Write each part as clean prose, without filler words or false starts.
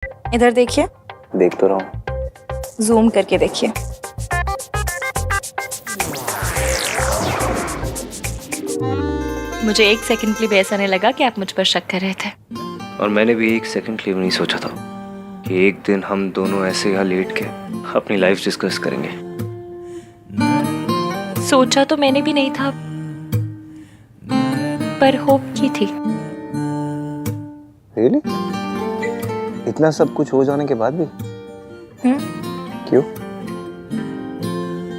इधर देखिए। देख तो रहा हूँ। जूम करके देखिए। मुझे एक सेकंड के लिए भी ऐसा नहीं लगा कि आप मुझ पर शक कर रहे थे। और मैंने भी एक सेकंड के लिए भी नहीं सोचा था कि एक दिन हम दोनों ऐसे यहाँ लेट के अपनी लाइफ डिस्कस करेंगे। सोचा तो मैंने भी नहीं था, पर होप की थी। Really? इतना सब कुछ हो जाने के बाद भी? क्यों?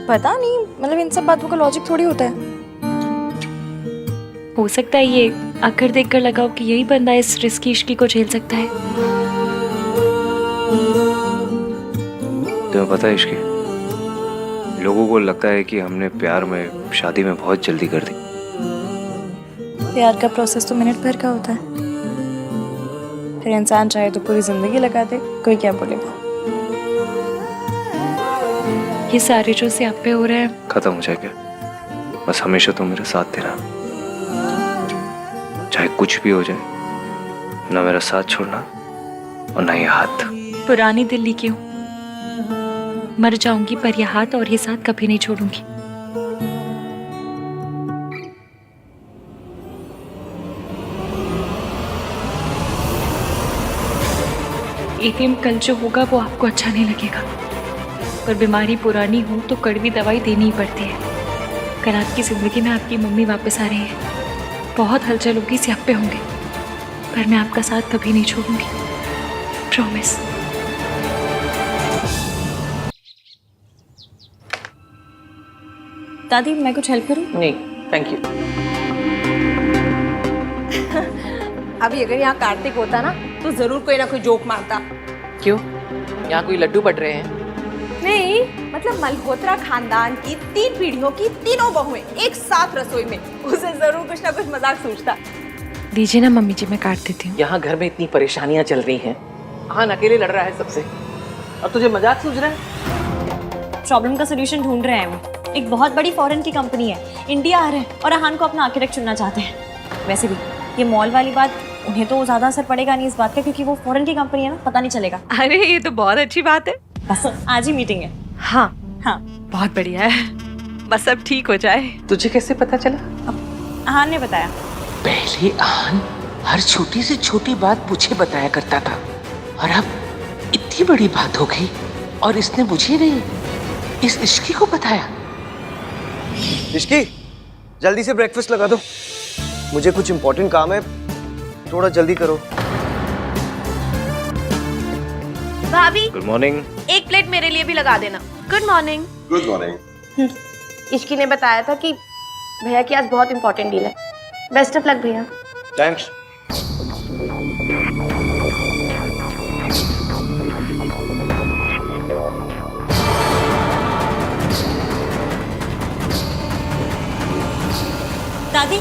पता नहीं, मतलब इन सब बातों का लॉजिक थोड़ी होता है। हो सकता है ये आकर देखकर लगाओ कि यही बंदा इस रिस्की इश्की को झेल सकता है। तुम्हें पता है इश्की, लोगों को लगता है कि हमने प्यार में शादी में बहुत जल्दी कर दी। प्यार का प्रोसेस तो मिनट भर का होता है। फिर इंसान चाहे तो पूरी जिंदगी लगा दे, कोई क्या बोलेगा। ये सारे जो स्यापे हो रहे हैं खत्म हो जाएगा। बस हमेशा तुम मेरा साथ देना, चाहे कुछ भी हो जाए, ना मेरा साथ छोड़ना और ना ये हाथ। पुरानी दिल्ली की हूँ, मर जाऊंगी पर यह हाथ और ये साथ कभी नहीं छोड़ूंगी। एटीएम कल जो होगा वो आपको अच्छा नहीं लगेगा, पर बीमारी पुरानी हो तो कड़वी दवाई देनी ही पड़ती है। कल आपकी जिंदगी में आपकी मम्मी वापस आ रही है। बहुत हलचल होगी, स्यापे होंगे, पर मैं आपका साथ कभी नहीं छोड़ूंगी, प्रॉमिस। दादी मैं कुछ हेल्प करूं? नहीं थैंक यू। अभी अगर यहाँ कार्तिक होता ना तो जरूर कोई ना कोई जोक मारता। क्यों, यहाँ कोई लड्डू बट रहे हैं? नहीं मतलब मल्होत्रा खानदान की 3 पीढ़ियों की तीनों बहुएं एक साथ रसोई में, उसे जरूर कुछ ना कुछ मजाक सूझता। दीजिए ना मम्मी जी, मैं काट देती हूँ। यहाँ घर में इतनी परेशानियाँ चल रही हैं, आहान अकेले लड़ रहा है सबसे और तुझे मजाक सूझ रहा है? प्रॉब्लम का सोल्यूशन ढूंढ रहे हैं वो। एक बहुत बड़ी फॉरेन की कंपनी है, इंडिया आ रहे हैं और आहान को अपना आर्किटेक्ट चुनना चाहते हैं। वैसे भी ये मॉल वाली बात उन्हें तो ज्यादा असर पड़ेगा नहीं इस बात का, क्योंकि वो फॉरेन की कंपनी है ना, पता नहीं चलेगा। अरे ये तो बहुत अच्छी बात है। बस आज ही मीटिंग है। हाँ हाँ बहुत बढ़िया है, बस अब ठीक हो जाए। तुझे कैसे पता चला? आहान ने बताया। पहले आहान हर छोटी से छोटी बात मुझे बताया करता था और अब इतनी बड़ी बात हो गई और इसने मुझे नहीं, इस इश्की को बताया। इश्की, जल्दी से ब्रेकफास्ट लगा दो, मुझे कुछ इंपॉर्टेंट काम है, थोड़ा जल्दी करो। भाभी गुड मॉर्निंग। एक प्लेट मेरे लिए भी लगा देना। Good morning. Good morning. Ishki ने बताया था कि भैया की आज बहुत इंपॉर्टेंट डील है। बेस्ट ऑफ लक भैया। थैंक्स। दादी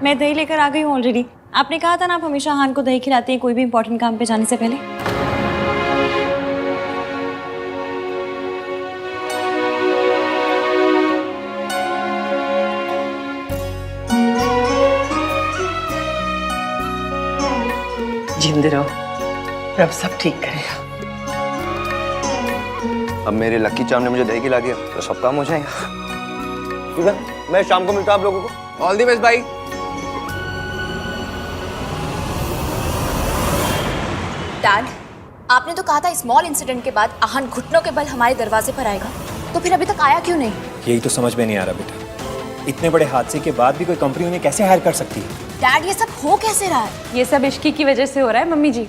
मैं दही लेकर आ गई हूँ ऑलरेडी। आपने कहा था ना आप हमेशा आहान को दही खिलाती हैं कोई भी इंपॉर्टेंट काम पे जाने से पहले। जिंदे रहो, रब सब ठीक करेगा। अब मेरे लकी चार्म ने मुझे दही खिला दिया तो सब काम हो जाएगा। मैं शाम को मिलता हूँ आप लोगों को। ऑल द बेस्ट भाई। डैड, आपने तो कहा था स्मॉल इंसिडेंट के बाद आहान घुटनों के बल हमारे दरवाजे पर आएगा, तो फिर अभी तक आया क्यों नहीं? यही तो समझ में नहीं आ रहा बेटा, इतने बड़े हादसे के बाद भी कोई कंपनी उन्हें कैसे हायर कर सकती है? डैड ये सब हो कैसे रहा है? ये सब इश्की की वजह से हो रहा है मम्मी जी।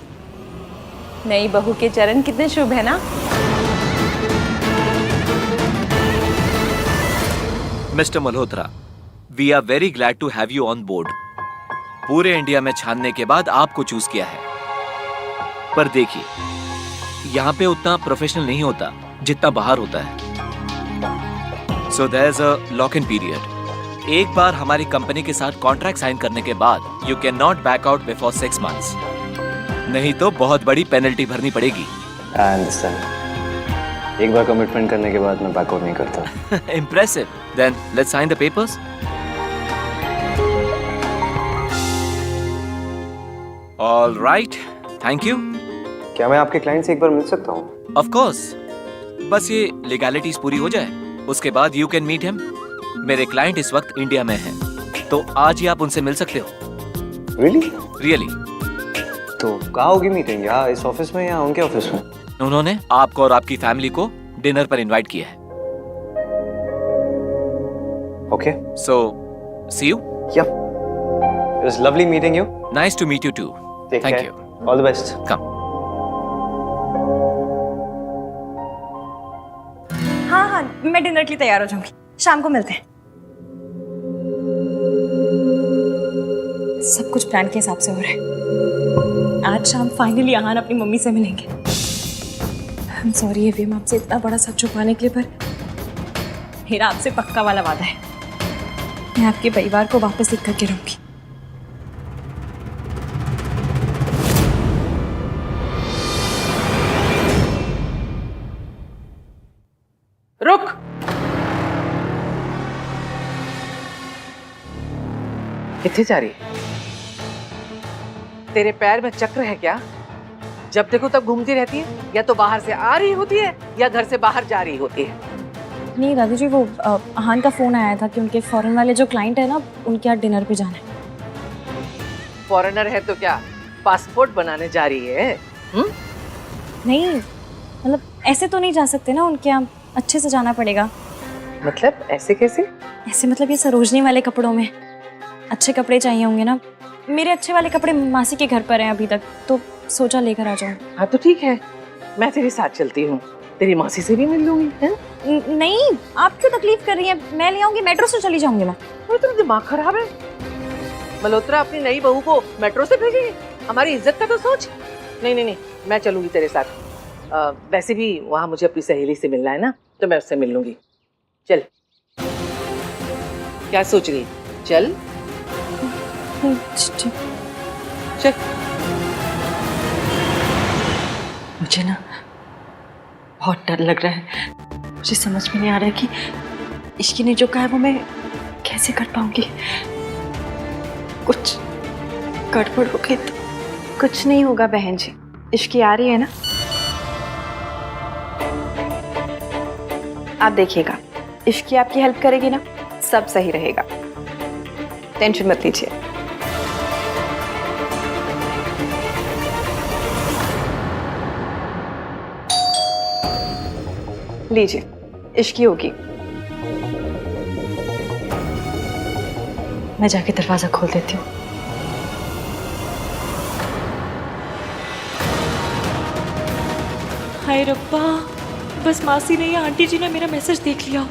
नई बहू के चरण कितने शुभ है ना। Mister Malhotra, we are very glad to have you on board. पूरे इंडिया में छानने के बाद आपको चूज किया है, पर देखिए यहाँ पे उतना प्रोफेशनल नहीं होता जितना बाहर होता है। So there is a lock in period. एक बार हमारी कंपनी के साथ कॉन्ट्रैक्ट साइन करने के बाद you can not back out before 6 months, नहीं तो बहुत बड़ी पेनल्टी भरनी पड़ेगी। I understand. एक बार कमिटमेंट करने के बाद मैं बैकआउट नहीं करता। Impressive. Then let's sign the papers. All right, thank you. क्या मैं आपके क्लाइंट से एक बार मिल सकता हूँ? ऑफ कोर्स, बस ये लीगैलिटीज पूरी हो जाए, उसके बाद यू कैन मीट हिम। मेरे क्लाइंट इस वक्त इंडिया में हैं, तो आज ही आप उनसे मिल सकते हो। रियली? रियली। तो कहाँ होगी मीटिंग, यहाँ इस ऑफिस में या उनके ऑफिस में? उन्होंने आपको और आपकी फैमिली को डिनर पर इनवाइट किया है। Okay. So see you. Yeah, it was lovely meeting you. Nice to meet you too. Thank you. All the best. Come. हाँ हाँ, मैं डिनर के लिए तैयार हो जाऊंगी, शाम को मिलते हैं। सब कुछ प्लान के हिसाब से हो रहा है। आज शाम फाइनली आहान अपनी मम्मी से मिलेंगे। आई एम सॉरी एवीएम, आपसे इतना बड़ा सच छुपाने के लिए, पर मेरा आपसे पक्का वाला वादा है, मैं आपके परिवार को वापस लिख करके रहूंगी। रुक। किथे जा रही? तेरे पैर में चक्र है क्या? जब देखो तब घूमती रहती है, या तो बाहर से आ रही होती है या घर से बाहर जा रही होती है। नहीं दादी जी, वो आहान का फोन आया था कि उनके फॉरेन वाले जो क्लाइंट है ना, उनके यहाँ डिनर पे जाना है। फॉरेनर है तो क्या पासपोर्ट बनाने जा रही है? नहीं मतलब ऐसे तो नहीं जा सकते ना, उनके यहाँ अच्छे से जाना पड़ेगा। मतलब ऐसे कैसे? ऐसे मतलब ये सरोजनी वाले कपड़ों में अच्छे कपड़े चाहिए होंगे ना। मेरे अच्छे वाले कपड़े मासी के घर पर हैं अभी तक, तो सोचा लेकर आ जाऊं। हाँ तो ठीक है, मैं तेरे साथ चलती हूँ, तेरी मासी से भी मिल लूंगी। नहीं, आप क्यों तकलीफ कर रही हैं? मैं ले आऊंगी, मेट्रो से चली जाऊंगी मैं। तेरा दिमाग खराब है? मल्होत्रा अपनी नई बहू को मेट्रो से भेजेगी? हमारी इज्जत का तो सोच। नहीं नहीं नहीं, मैं चलूंगी तेरे साथ। वैसे भी वहाँ मुझे अपनी सहेली से मिलना है ना, तो मैं उससे मिल लूंगी। चल। क्या सोच रही? चल चल। मुझे ना बहुत डर लग रहा है। मुझे समझ में नहीं आ रहा है कि इश्की ने जो कहा है वो मैं कैसे कर पाऊंगी। कुछ गड़बड़ हो गई तो। कुछ नहीं होगा बहन जी, इश्की आ रही है ना, आप देखिएगा, इश्की आपकी हेल्प करेगी ना, सब सही रहेगा, टेंशन मत लीजिए। लीजिए, इश्की होगी। मैं जाके दरवाजा खोल देती हूँ। हाय रब्बा, बस मासी ने या आंटी जी ने मेरा मैसेज देख लिया।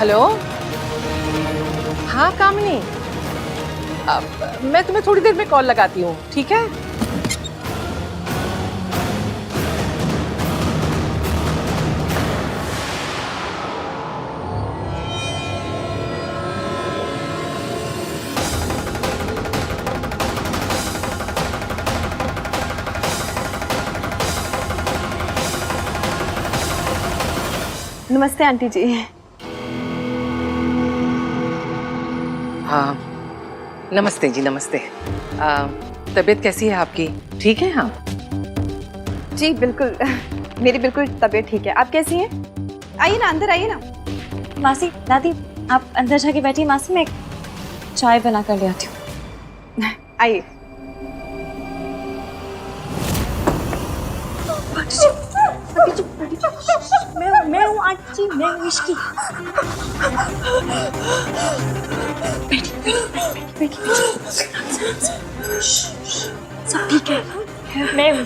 हेलो, हाँ कामिनी, मैं तुम्हें थोड़ी देर में कॉल लगाती हूँ, ठीक है? नमस्ते आंटी जी। हाँ नमस्ते जी, नमस्ते। तबीयत कैसी है आपकी? ठीक है? हाँ जी बिल्कुल, मेरी बिल्कुल तबीयत ठीक है। आप कैसी हैं? आइए ना, अंदर आइए ना। मासी, दादी, आप अंदर जाके बैठिए। मासी, मैं चाय बना कर ले आती हूँ। आइए। मैं हूँ आंटी जी, मैं हूँ इश्की। बैठी। सब ठीक है, मैं हूँ।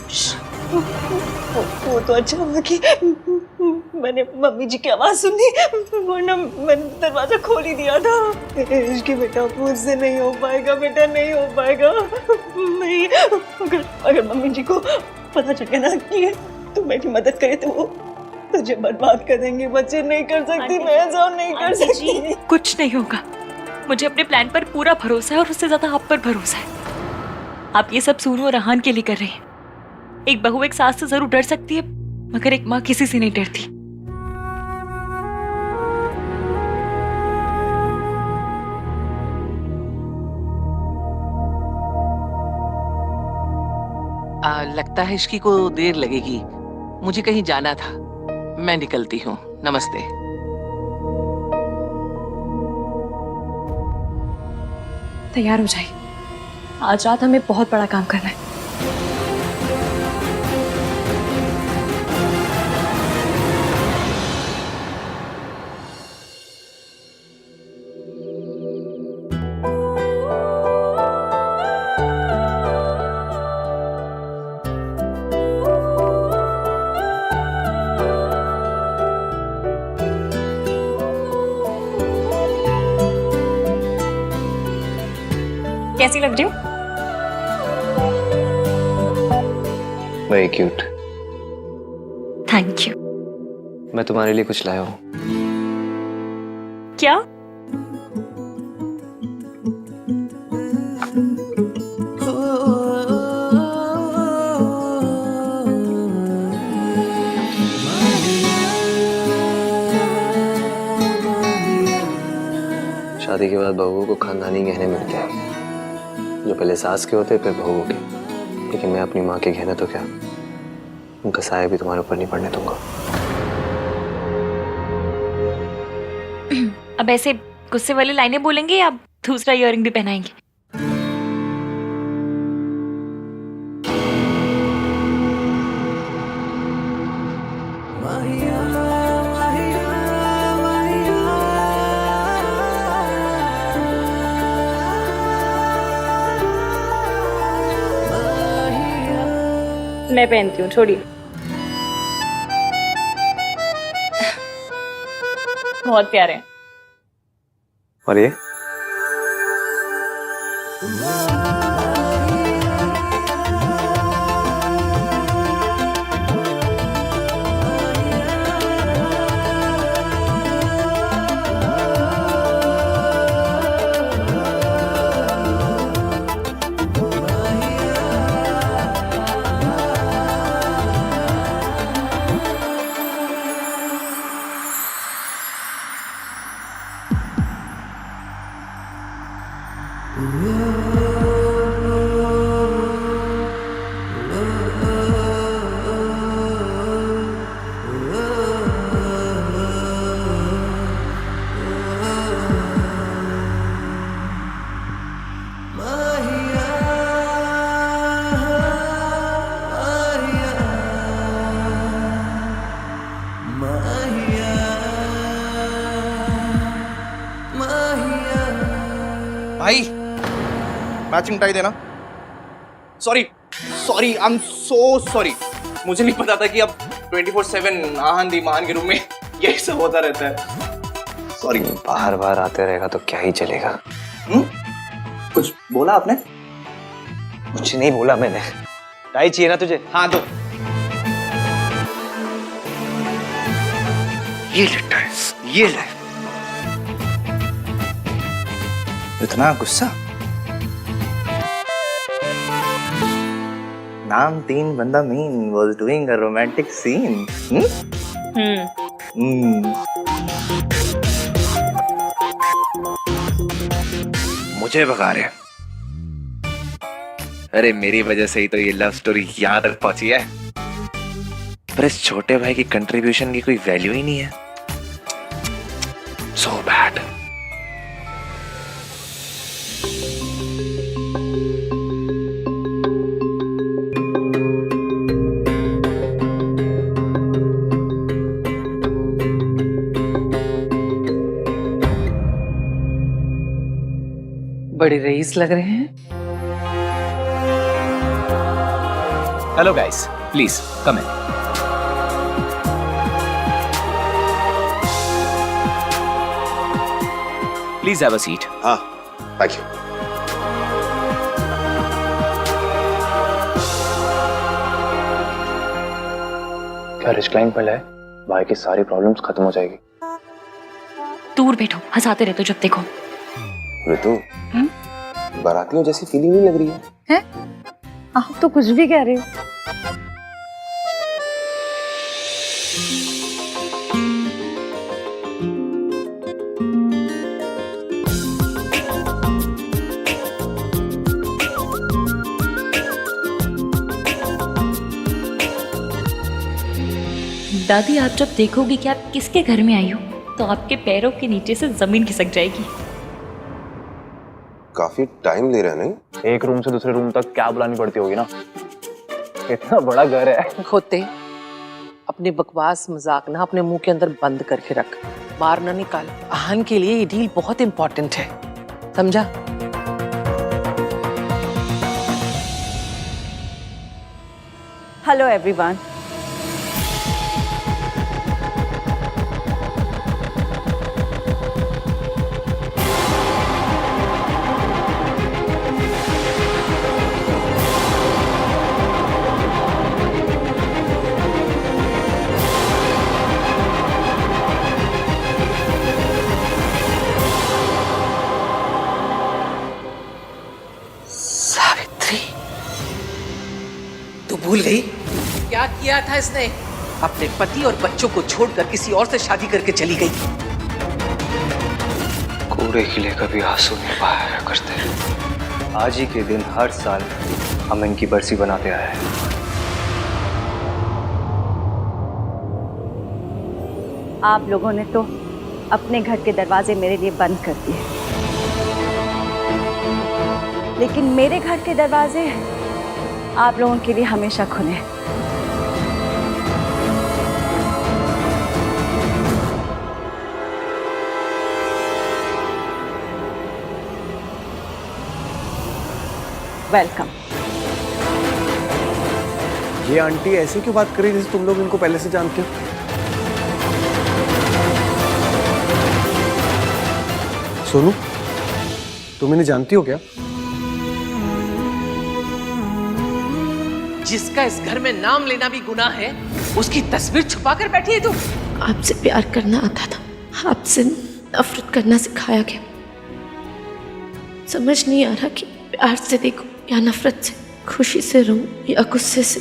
वो तो अच्छा हुआ कि मैंने मम्मी जी की आवाज सुनी, वरना मैंने दरवाजा खोल ही दिया था। इश्की बेटा, मुझसे नहीं हो पाएगा बेटा, नहीं हो पाएगा। नहीं, अगर मम्मी जी को पता चल गया ना कि तू मेरी मदद करे तो वो तुझे बर्बाद कर देंगे। बच्चे नहीं कर सकती, मैं ऐसा नहीं कर सकती। कुछ नहीं होगा, मुझे अपने प्लान पर पूरा भरोसा है और उससे ज्यादा आप पर भरोसा है। आप ये सब सूनू और रहान के लिए कर रही हैं। एक बहू एक सास से जरूर डर सकती है, मगर एक माँ किसी से नहीं डरती। लगता है इश्की को देर लगेगी, मुझे कहीं जाना था, मैं निकलती हूँ। नमस्ते। तैयार हो जाइए, आज रात हमें बहुत बड़ा काम करना है। कैसी लग रही हूँ? Very cute. Thank you. मैं तुम्हारे लिए कुछ लाया हूँ। क्या? शादी के बाद बहुओं को खानदानी गहने मिलते हैं, जो पहले सास के होते फिर बहुओं के। लेकिन मैं अपनी माँ के गहने तो क्या, उनका साया भी तुम्हारे ऊपर नहीं पड़ने दूंगा। अब ऐसे गुस्से वाली लाइनें बोलेंगे या दूसरा इयररिंग भी पहनाएंगे? मैं पहनती हूँ, छोड़िए। बहुत प्यारे हैं। और ये भाई मैचिंग टाई देना। Sorry sorry, I am so sorry. मुझे नहीं पता था कि अब 24/7 आहन दीमान के रूम में यही सब होता रहता है। सॉरी। बाहर बाहर आते रहेगा तो क्या ही चलेगा। कुछ बोला आपने? कुछ नहीं बोला मैंने। टाई चाहिए ना तुझे? हाँ दो। ये ले टाई, ये ले। इतना गुस्सा? नाम 3 बंदा mean was doing a romantic scene. मुझे भगा रहे। अरे मेरी वजह से ही तो ये लव स्टोरी यहाँ तक पहुंची है, पर इस छोटे भाई की कंट्रीब्यूशन की कोई वैल्यू ही नहीं है। So bad. बड़े रईस लग रहे हैं। Hello guys, please come in. Please have a seat. हाँ थैंक यू। क्या रिस्क्लाइन पर है? भाई की सारी प्रॉब्लम्स खत्म हो जाएगी। दूर बैठो, हंसाते रहते हो जब देखो। ऋतु, बारातियों जैसी फीलिंग नहीं लग रही है? आप तो कुछ भी कह रहे हो। दादी, आप जब देखोगी कि आप किसके घर में आई हो तो आपके पैरों के नीचे से जमीन खिसक जाएगी। काफी टाइम ले रहे हैं नहीं? एक रूम से दूसरे रूम तक क्या बुलानी पड़ती होगी ना, इतना बड़ा घर है। खोते, अपने बकवास मजाक ना अपने मुंह के अंदर बंद करके रख, बाहर ना निकाल। आहन के लिए ये डील बहुत इंपॉर्टेंट है, समझा? Hello everyone. सावित्री, तू भूल गई क्या किया था इसने? अपने पति और बच्चों को छोड़कर किसी और से शादी करके चली गई। कूड़े के लिए कभी आंसू नहीं बहाया करते। आज ही के दिन हर साल हम इनकी बरसी बनाते आए हैं। आप लोगों ने तो अपने घर के दरवाजे मेरे लिए बंद कर दिए, लेकिन मेरे घर के दरवाजे आप लोगों के लिए हमेशा खुले हैं। वेलकम। ये आंटी ऐसे क्यों बात कर रही है जैसे तुम लोग इनको पहले से जानते हो? सोनू, तुम इन्हें जानती हो क्या? जिसका इस घर में नाम लेना भी गुनाह है, उसकी तस्वीर छुपा कर बैठी है तू। आपसे प्यार करना आता था, आपसे नफरत करना सिखाया गया। समझ नहीं आ रहा कि प्यार से देखो या नफरत से, खुशी से रहूं या गुस्से से।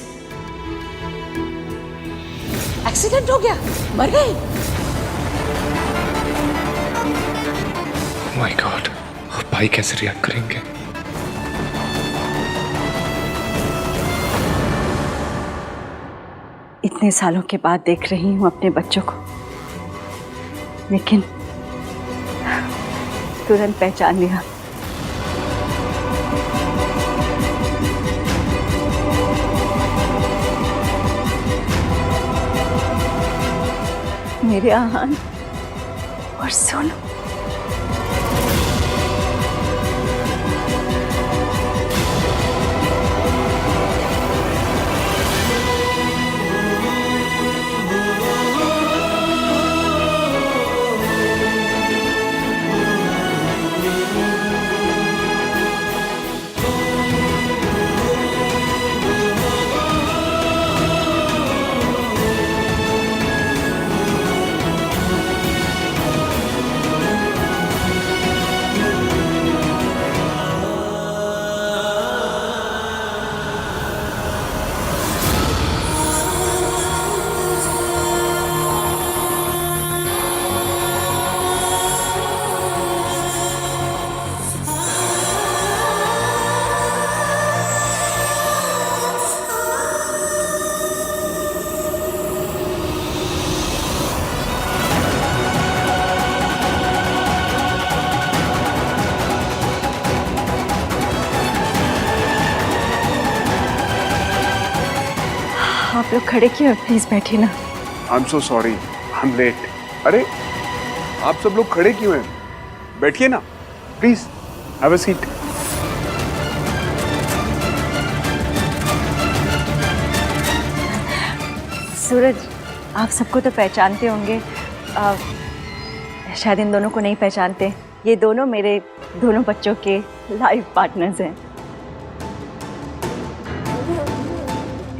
एक्सीडेंट हो गया, मर गई। माय गॉड, अब भाई कैसे रिएक्ट करेंगे? इतने सालों के बाद देख रही हूँ अपने बच्चों को, लेकिन तुरंत पहचान लिया। मेरे आहान और सोनू। आप लोग खड़े क्यों? प्लीज बैठिए ना। I am so sorry, I am late. अरे आप सब लोग खड़े क्यों हैं? बैठिए ना please, have a seat. Suraj, आप सबको तो पहचानते होंगे, शायद इन दोनों को नहीं पहचानते। ये दोनों मेरे दोनों बच्चों के लाइफ पार्टनर्स हैं।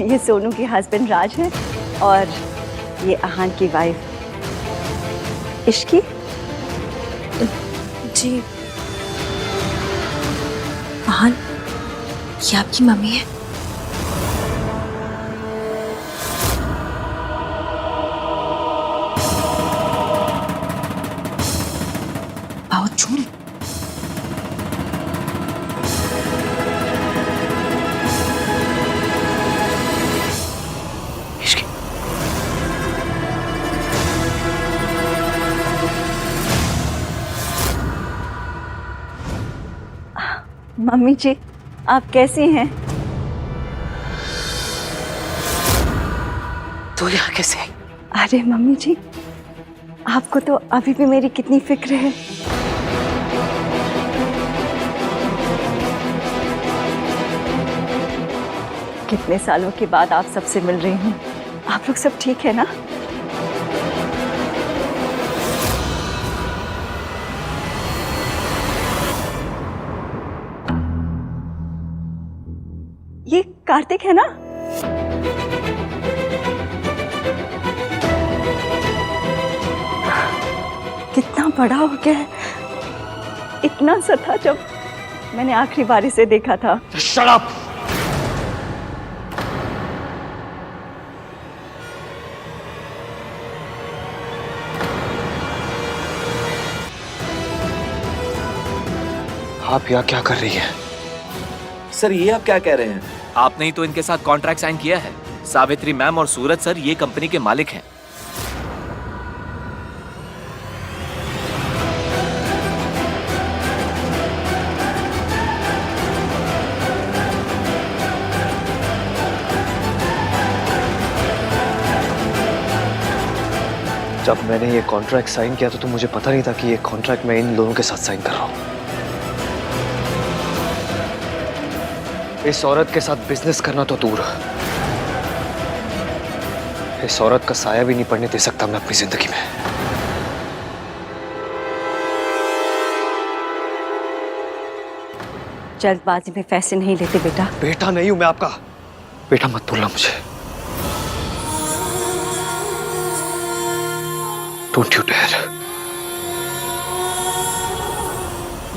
ये सोनू के हस्बैंड राज हैं और ये आहान की वाइफ इश्की। जी, आहान, ये आपकी मम्मी है? मम्मी जी, आप कैसी हैं? तू यहाँ कैसे आई? अरे मम्मी जी, आपको तो अभी भी मेरी कितनी फिक्र है। कितने सालों के बाद आप सबसे मिल रही हूँ। आप लोग सब ठीक है ना? ये कार्तिक है ना? कितना बड़ा हो गया है। इतना सा था जब मैंने आखिरी बार इसे देखा था। Shut up! आप यहाँ क्या कर रही है? सर ये आप क्या कह रहे हैं? आपने ही तो इनके साथ कॉन्ट्रैक्ट साइन किया है। सावित्री मैम और सूरज सर ये कंपनी के मालिक हैं। जब मैंने ये कॉन्ट्रैक्ट साइन किया तो मुझे पता नहीं था कि ये कॉन्ट्रैक्ट मैं इन लोगों के साथ साइन कर रहा हूँ। इस औरत के साथ बिजनेस करना तो दूर, इस औरत का साया भी नहीं पड़ने दे सकता मैं अपनी जिंदगी में। जल्दबाजी में फैसले नहीं लेते बेटा। बेटा नहीं हूं मैं आपका। बेटा मत बोलना मुझे। Don't you dare.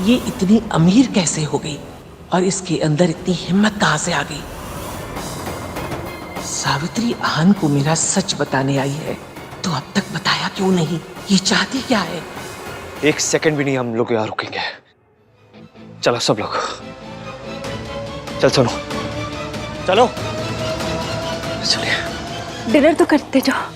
ये इतनी अमीर कैसे हो गई और इसके अंदर इतनी हिम्मत कहां से आ गई? सावित्री आहन को मेरा सच बताने आई है तो अब तक बताया क्यों नहीं? ये चाहती क्या है? एक सेकंड भी नहीं हम लोग यहाँ रुकेंगे। चलो सब लोग, चल सुनो, चलो चलिए। डिनर तो करते जाओ।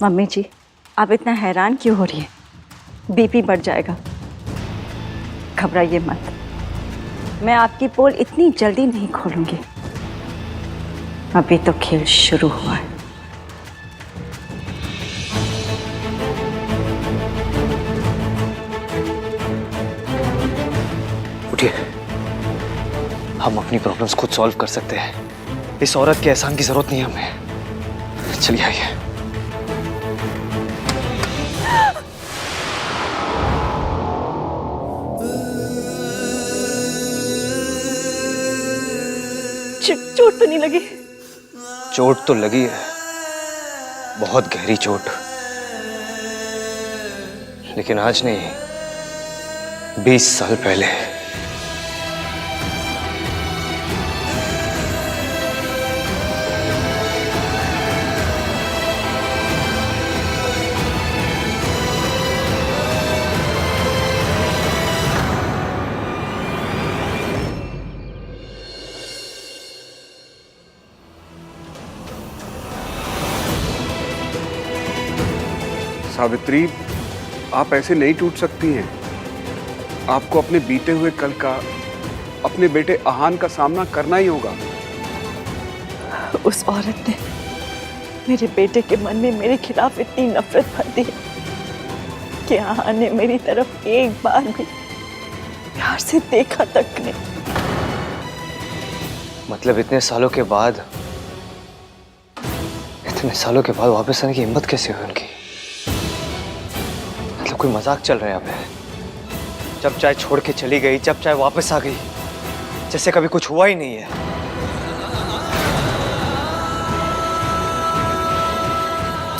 मम्मी जी, आप इतना हैरान क्यों हो रही है? बीपी बढ़ जाएगा। घबराइए मत, मैं आपकी पोल इतनी जल्दी नहीं खोलूंगी। अभी तो खेल शुरू हुआ है। उठिए, हम अपनी प्रॉब्लम्स खुद सॉल्व कर सकते हैं। इस औरत के एहसान की जरूरत नहीं है हमें। चलिए आइए। चोट तो नहीं लगी? चोट तो लगी है, बहुत गहरी चोट, लेकिन आज नहीं, 20 साल पहले। सावित्री, आप ऐसे नहीं टूट सकती हैं। आपको अपने बीते हुए कल का, अपने बेटे आहान का सामना करना ही होगा। उस औरत ने मेरे बेटे के मन में मेरे खिलाफ इतनी नफरत भर दी कि आहान ने मेरी तरफ एक बार भी प्यार से देखा तक नहीं। मतलब इतने सालों के बाद वापस आने की हिम्मत कैसे हुई उनकी? मतलब कोई मजाक चल रहा है यहाँ पे? जब चाहे छोड़ के चली गई, जब चाहे वापस आ गई, जैसे कभी कुछ हुआ ही नहीं है।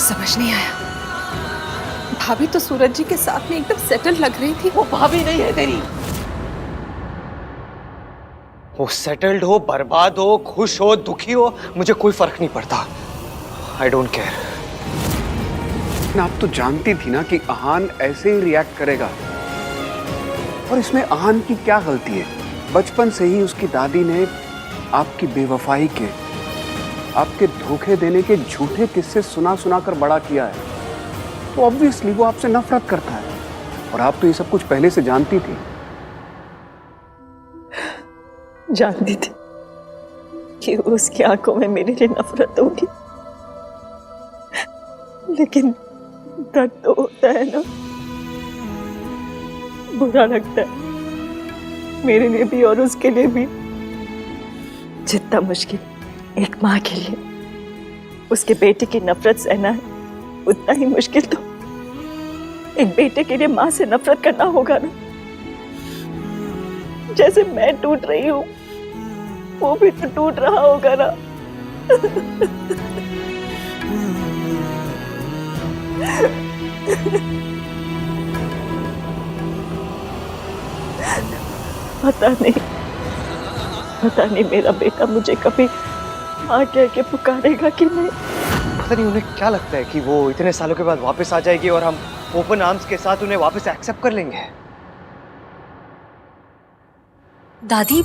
समझ नहीं आया। भाभी तो सूरज जी के साथ में एकदम सेटल लग रही थी। वो भाभी नहीं है तेरी। वो सेटल्ड हो, बर्बाद हो, खुश हो, दुखी हो, मुझे कोई फर्क नहीं पड़ता। I don't care. आप तो जानती थी ना कि आहान ऐसे ही रिएक्ट करेगा। और इसमें आहान की क्या गलती है? बचपन से ही उसकी दादी ने आपकी बेवफाई के, आपके धोखे देने के झूठे किस्से सुना सुना कर बड़ा किया है। तो ऑब्वियसली वो आपसे नफरत करता है। और आप तो ये सब कुछ पहले से जानती थी। जानती थी कि उसकी आंखों में मेरे लिए नफरत होगी, लेकिन दर्द तो होता है ना, बुरा लगता है मेरे लिए भी और उसके लिए भी। जितना मुश्किल एक माँ के लिए उसके बेटे की नफरत सहना है, उतना ही मुश्किल तो एक बेटे के लिए माँ से नफरत करना होगा ना। जैसे मैं टूट रही हूँ, वो भी तो टूट रहा होगा ना। पता नहीं मेरा बेटा मुझे कभी माँ कह के पुकारेगा कि नहीं। पता नहीं उन्हें क्या लगता है कि वो इतने सालों के बाद वापस आ जाएगी और हम ओपन आर्म्स के साथ उन्हें वापस एक्सेप्ट कर लेंगे। दादी,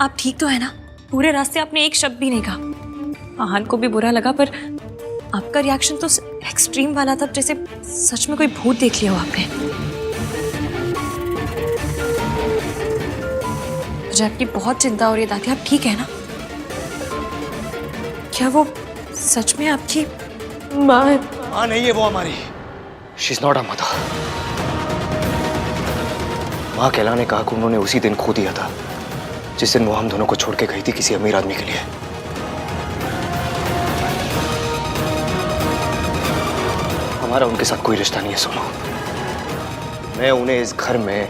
आप ठीक तो है ना? पूरे रास्ते आपने एक शब्द भी नहीं कहा। आहान को भी बुरा लगा, पर आपका रिएक्शन तो एक्सट्रीम वाला था, जैसे सच में कोई भूत देख लिया हो आपने। मुझे आपकी बहुत चिंता हो रही है दादी, आप ठीक है ना? क्या वो सच में आपकी माँ? माँ नहीं है वो हमारी। She is not a mother. माँ कहलाने का हक उन्होंने उसी दिन खो दिया था जिस दिन वो हम दोनों को छोड़ के गई थी किसी अमीर आदमी के लिए। हमारा उनके साथ कोई रिश्ता नहीं है सोनू। मैं उन्हें इस घर में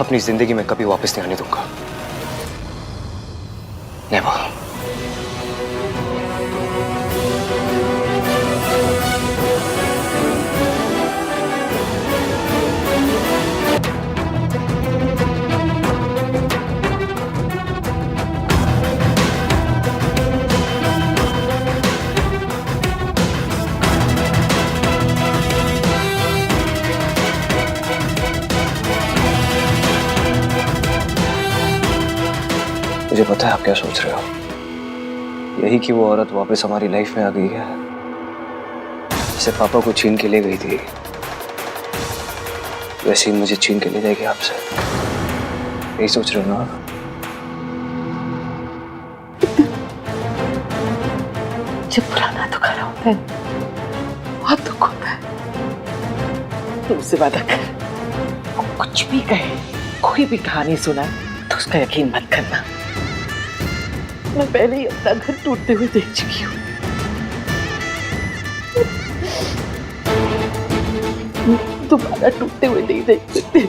अपनी जिंदगी में कभी वापस नहीं आने दूंगा। नेवर। मुझे पता है आप क्या सोच रहे हो। यही कि वो औरत वापस हमारी लाइफ में आ गई है, जिसे पापा को छीन के ले गई थी, वैसे ही मुझे छीन के ले जाएगी आपसे। यही सोच रहे हो ना? जब पुराना दुख खड़ा होता है, बहुत दुख होता है। तुम उससे वादा कर, वो कुछ भी कहे, कोई भी कहानी सुनाए तो उसका यकीन मत करना। मैं पहले ही अपना घर टूटते हुए देख चुकी हूँ। दोबारा टूटते हुए नहीं देख सकते।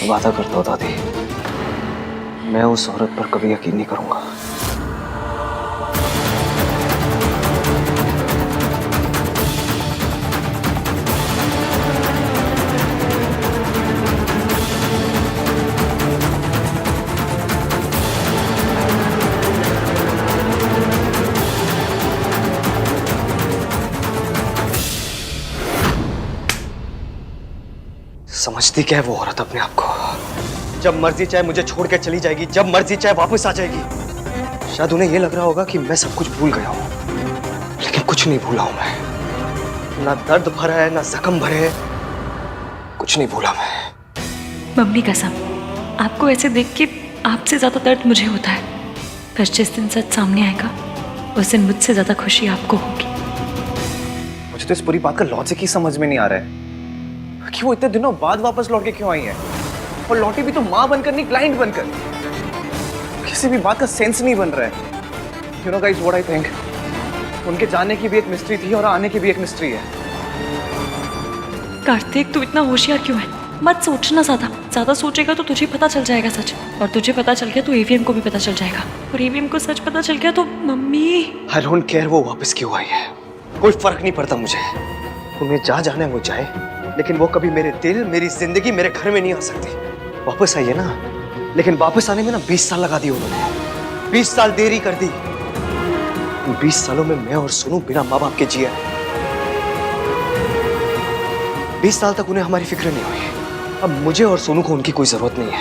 वादा करता हूँ दादी, मैं उस औरत पर कभी यकीन नहीं करूंगा। समझती क्या है वो औरत अपने आप को? जब मर्जी चाहे मुझे छोड़ के चली जाएगी, जब मर्जी चाहे वापस आ जाएगी। शायद उन्हें यह लग रहा होगा कि मैं सब कुछ भूल गया हूं, लेकिन कुछ नहीं भूला हूं मैं। ना दर्द भरा है, ना जख्म भरे हैं, कुछ नहीं भूला मैं। मम्मी कसम, आपको ऐसे देख के आपसे ज्यादा दर्द मुझे होता है। पर जिस दिन सच सामने आएगा, उस दिन मुझसे ज्यादा खुशी आपको होगी। मुझे तो इस पूरी बात का लॉजिक ही समझ में नहीं आ रहा है कि वो इतने दिनों बाद वापस लौट के क्यों आई है, और लौटी भी तो माँ बनकर नहीं, क्लाइंट बनकर। किसी भी बात का सेंस नहीं बन रहा है। You know guys what I think, उनके जाने की भी एक मिस्ट्री थी और आने की भी एक मिस्ट्री है। कार्तिक, तू इतना होशियार क्यों है? मत सोचना ज्यादा सोचेगा तो तुझे पता चल जाएगा सच, और तुझे पता चल गया तो एवीएम को भी पता चल जाएगा, और एवीएम को सच पता चल गया तो मम्मी। आई डोंट केयर वो वापस क्यों आई है, कोई फर्क नहीं पड़ता मुझे। उन्हें जहाँ जाना है वो जाए, लेकिन वो कभी मेरे दिल, मेरी जिंदगी, मेरे घर में नहीं आ सकती। वापस आइए ना, लेकिन वापस आने में ना 20 साल लगा दिए उन्होंने। 20 साल देरी कर दी। 20 सालों में मैं और सोनू बिना माँ बाप के जिए। 20 साल तक उन्हें हमारी फिक्र नहीं हुई। अब मुझे और सोनू को उनकी कोई जरूरत नहीं है।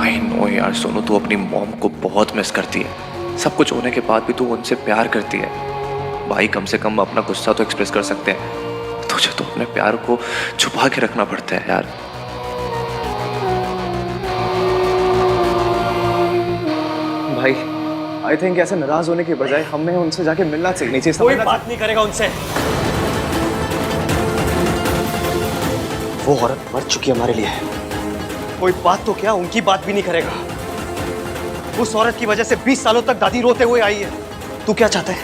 आई नो यार सोनू, तू अपनी मॉम को बहुत मिस करती है। सब कुछ होने के बाद भी तू उनसे प्यार करती है। भाई कम से कम अपना गुस्सा तो एक्सप्रेस कर सकते हैं। तुझे तो अपने प्यार को छुपा के रखना पड़ता है यार। भाई आई थिंक ऐसे नाराज होने के बजाय हमें उनसे जाके मिलना चाहिए। कोई बात नहीं करेगा उनसे। वो औरत मर चुकी हमारे लिए। कोई बात तो क्या, उनकी बात भी नहीं करेगा। उस औरत की वजह से 20 सालों तक दादी रोते हुए आई है। तू क्या चाहता है?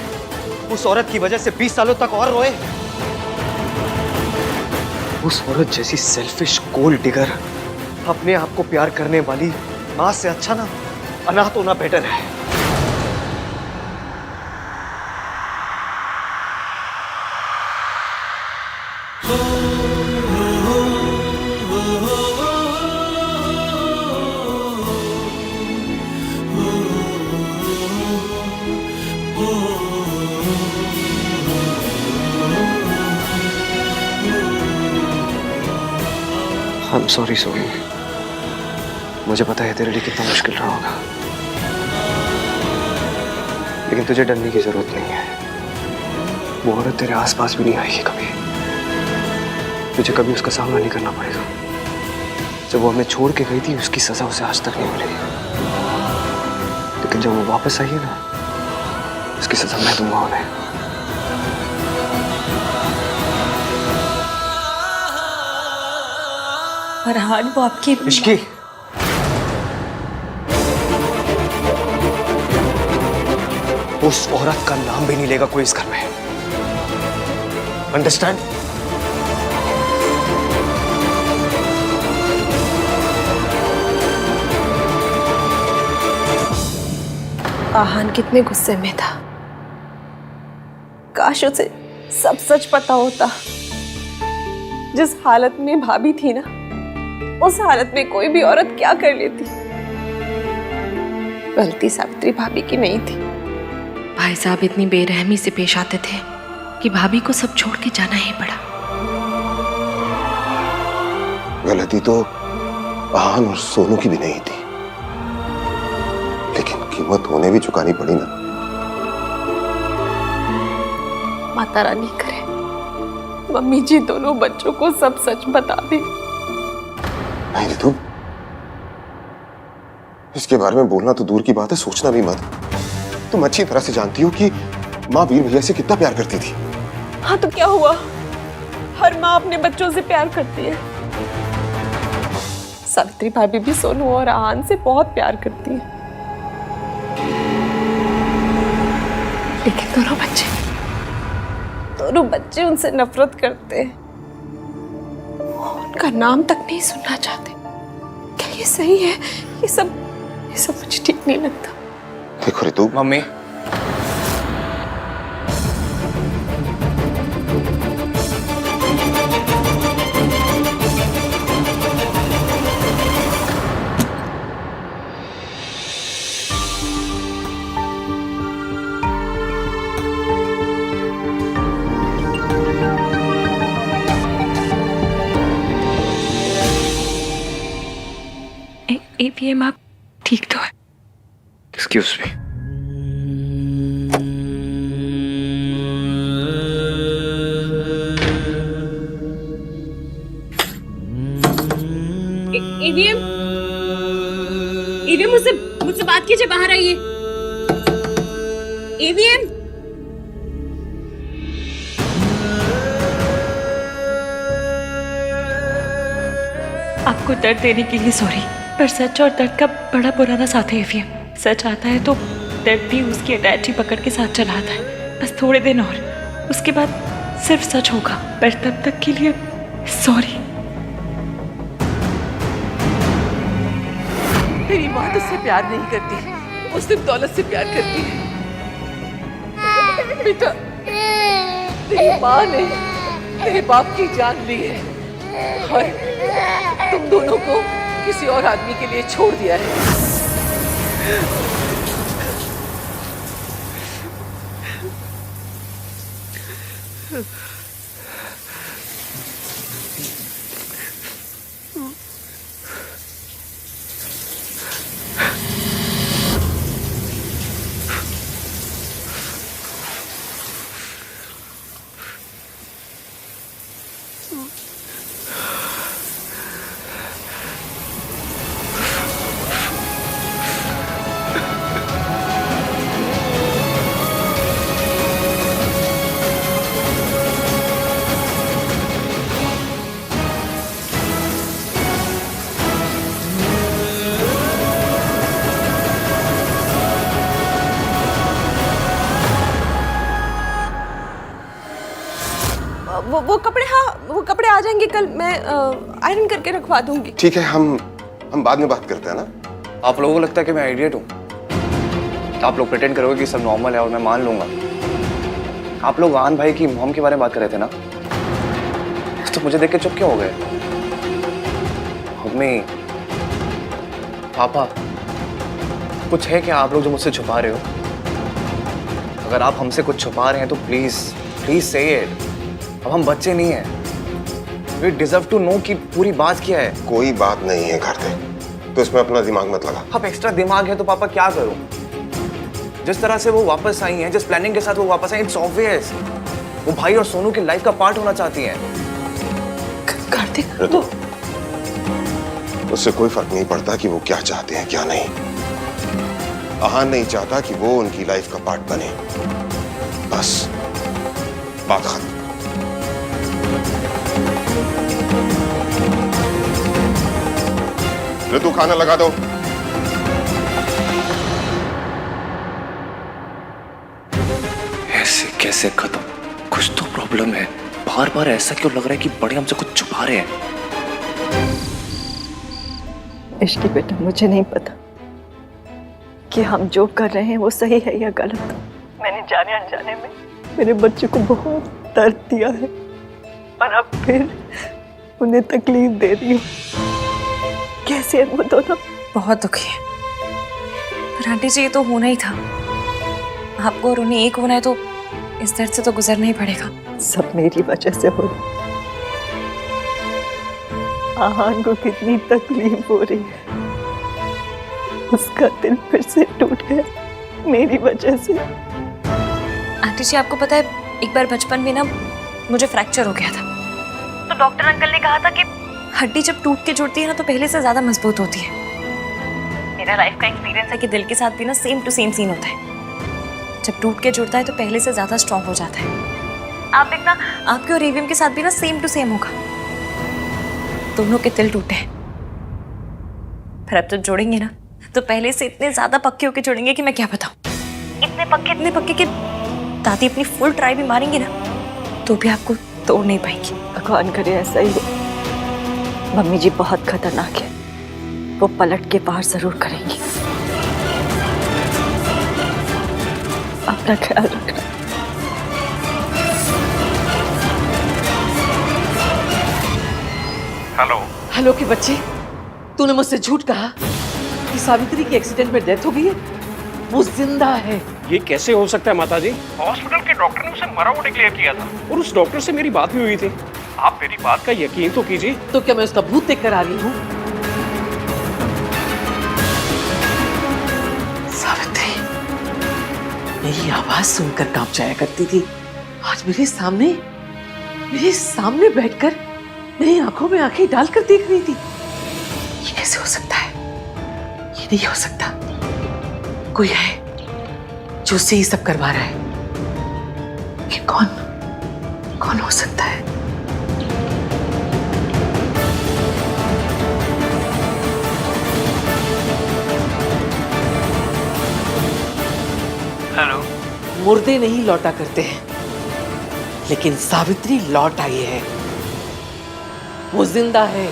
उस औरत की वजह से 20 सालों तक और रोए? उस औरत जैसी सेल्फिश गोल्ड डिगर अपने आप को प्यार करने वाली मां से अच्छा ना अनाथ होना बेटर है। I'm sorry Soni. मुझे पता है तेरे लिए कितना मुश्किल रहा होगा, लेकिन तुझे डरने की जरूरत नहीं है। वो औरत तेरे आसपास भी नहीं आएगी कभी। तुझे कभी उसका सामना नहीं करना पड़ेगा। जब वो हमें छोड़ के गई थी, उसकी सजा उसे आज तक नहीं मिली, लेकिन जब वो वापस आई है ना, उसकी सजा मैं दूंगा उन्हें। फरहान, वो आपकी इश्की, उस औरत का नाम भी नहीं लेगा कोई इस घर में। अंडरस्टैंड? आहान कितने गुस्से में था। काश उसे सब सच पता होता। जिस हालत में भाभी थी ना, उस हालत में कोई भी औरत क्या कर लेती। गलती सावित्री भाभी की नहीं थी। भाई साहब इतनी बेरहमी से पेश आते थे कि भाभी को सब छोड़ के जाना ही पड़ा। गलती तो आहान और सोनू की भी नहीं थी, लेकिन कीमत उन्हें भी चुकानी पड़ी ना। माता रानी करे मम्मी जी दोनों बच्चों को सब सच बता दे। नहीं रितु, इसके बारे में बोलना तो दूर की बात है, सोचना भी मत। तुम अच्छी तरह से जानती हो कि माँ वीर भैया से कितना प्यार करती थी। हाँ तो क्या हुआ, हर माँ अपने बच्चों से प्यार करती है। सावित्री भाभी भी सोनू और आहान से बहुत प्यार करती है, लेकिन दोनों बच्चे उनसे नफरत करते हैं। उनका नाम तक नहीं सुनना चाहते। क्या ये सही है? ये सब मुझे ठीक नहीं लगता। देखो रितु, मम्मी, एवीएम आप ठीक तो है? Excuse me. एवीएम मुझसे बात कीजिए, बाहर आइए। एवीएम, आपको दर्द देने के लिए सॉरी, पर सच और दर्द का बड़ा पुराना साथ है एवीएम। सच आता है तो दर्द भी उसकी अटैची पकड़ के साथ चला आता है। बस थोड़े दिन और, उसके बाद सिर्फ सच होगा, पर तब तक के लिए सॉरी। तेरी माँ तुझसे प्यार नहीं करती, वो सिर्फ दौलत से प्यार करती है। बेटा, तेरी माँ ने तेरे बाप की जान ली है, और तुम दोनों को किसी और आदमी के लिए छोड़ दिया है। वो कपड़े, हाँ वो कपड़े आ जाएंगे कल, मैं आयरन करके रखवा दूंगी। ठीक है, हम बाद में बात करते हैं ना। आप लोगों को लगता है कि मैं आइडियट हूँ? आप लोग प्रिटेंड करोगे कि सब नॉर्मल है और मैं मान लूंगा। आप लोग आहान भाई की मॉम के बारे में बात कर रहे थे ना, तो मुझे देख के चुप क्यों हो गए? मम्मी, पापा, कुछ है क्या आप लोग जो मुझसे छुपा रहे हो? अगर आप हमसे कुछ छुपा रहे हैं तो प्लीज प्लीज से इट। अब हम बच्चे नहीं हैं। We deserve to know कि पूरी बात क्या है। कोई बात नहीं है कार्तिक, तो इसमें अपना दिमाग मत लगा। अब एक्स्ट्रा दिमाग है तो पापा क्या करूं? जिस तरह से वो वापस आई हैं, जिस प्लानिंग के साथ वो वापस आई, इट्स ऑब्वियस वो भाई और सोनू की लाइफ का पार्ट होना चाहती हैं। कार्तिक, तो उससे कोई फर्क नहीं पड़ता कि वो क्या चाहते हैं क्या नहीं। आहान नहीं चाहता कि वो उनकी लाइफ का पार्ट बने, बस बात खत्म। ऋतु, खाना लगा दो। ऐसे कैसे खत्म? कुछ तो प्रॉब्लम है। बार बार ऐसा क्यों लग रहा है कि बड़े हमसे कुछ छुपा रहे हैं? इश्की बेटा, मुझे नहीं पता कि हम जो कर रहे हैं वो सही है या गलत। मैंने जाने अनजाने में मेरे बच्चे को बहुत दर्द दिया है और अब फिर उन्हें तकलीफ दे रही हूँ। कैसे है वो दोनों? बहुत दुखी है, पर आंटी जी ये तो होना ही था। आपको और उन्हें एक होना है तो इस दर्द से तो गुजरना ही पड़ेगा। सब मेरी वजह से हो रहा। आहान को कितनी तकलीफ हो रही है, उसका दिल फिर से टूट गया मेरी वजह से। आंटी जी आपको पता है, एक बार बचपन में ना मुझे फ्रैक्चर हो गया था, तो डॉक्टर अंकल ने कहा था कि हड्डी जब टूट के जुड़ती है ना तो पहले से ज्यादा मजबूत होती है। मेरा लाइफ का एक्सपीरियंस है कि दिल के साथ भी ना सेम टू सेम सीन होता है। जब टूट के जुड़ता है तो पहले से ज्यादा स्ट्रांग हो जाता है। आप देखना, आपके और एवीएम के साथ भी ना सेम टू सेम होगा। दोनों के दिल टूटे हैं, पर अब तो जोड़ेंगे ना तो पहले से इतने ज्यादा पक्के होके जुड़ेंगे कि मैं क्या बताऊं। इतने पक्के कि दादी अपनी फुल ट्राई भी मारेंगी ना तो भी आपको तोड़ नहीं पाएंगी। भगवान करे ऐसा ही हो। मम्मी जी बहुत खतरनाक है, वो पलट के पार जरूर करेंगी। अपना ख्याल रखना। हेलो हेलो के बच्चे, तूने मुझसे झूठ कहा कि सावित्री की एक्सीडेंट में डेथ हो गई है। वो जिंदा है। ये कैसे हो सकता है माताजी? हॉस्पिटल के डॉक्टर ने उसे मरा हुआ डिक्लेयर किया था और उस डॉक्टर से मेरी बात भी हुई थी। आप मेरी बात का यकीन तो कीजिए। तो क्या मैं उसका भूत देख कर आ रही हूँ? सावित्री मेरी आवाज सुनकर कांप जाया करती थी, आज मेरे सामने बैठकर मेरी आंखों में आंखें डालकर देख रही थी। ये कैसे हो सकता है? ये नहीं हो सकता। कोई है जो उससे ये सब करवा रहा है। ये कौन हो सकता है? हेलो। मुर्दे नहीं लौटा करते हैं, लेकिन सावित्री लौट आई है। वो जिंदा है।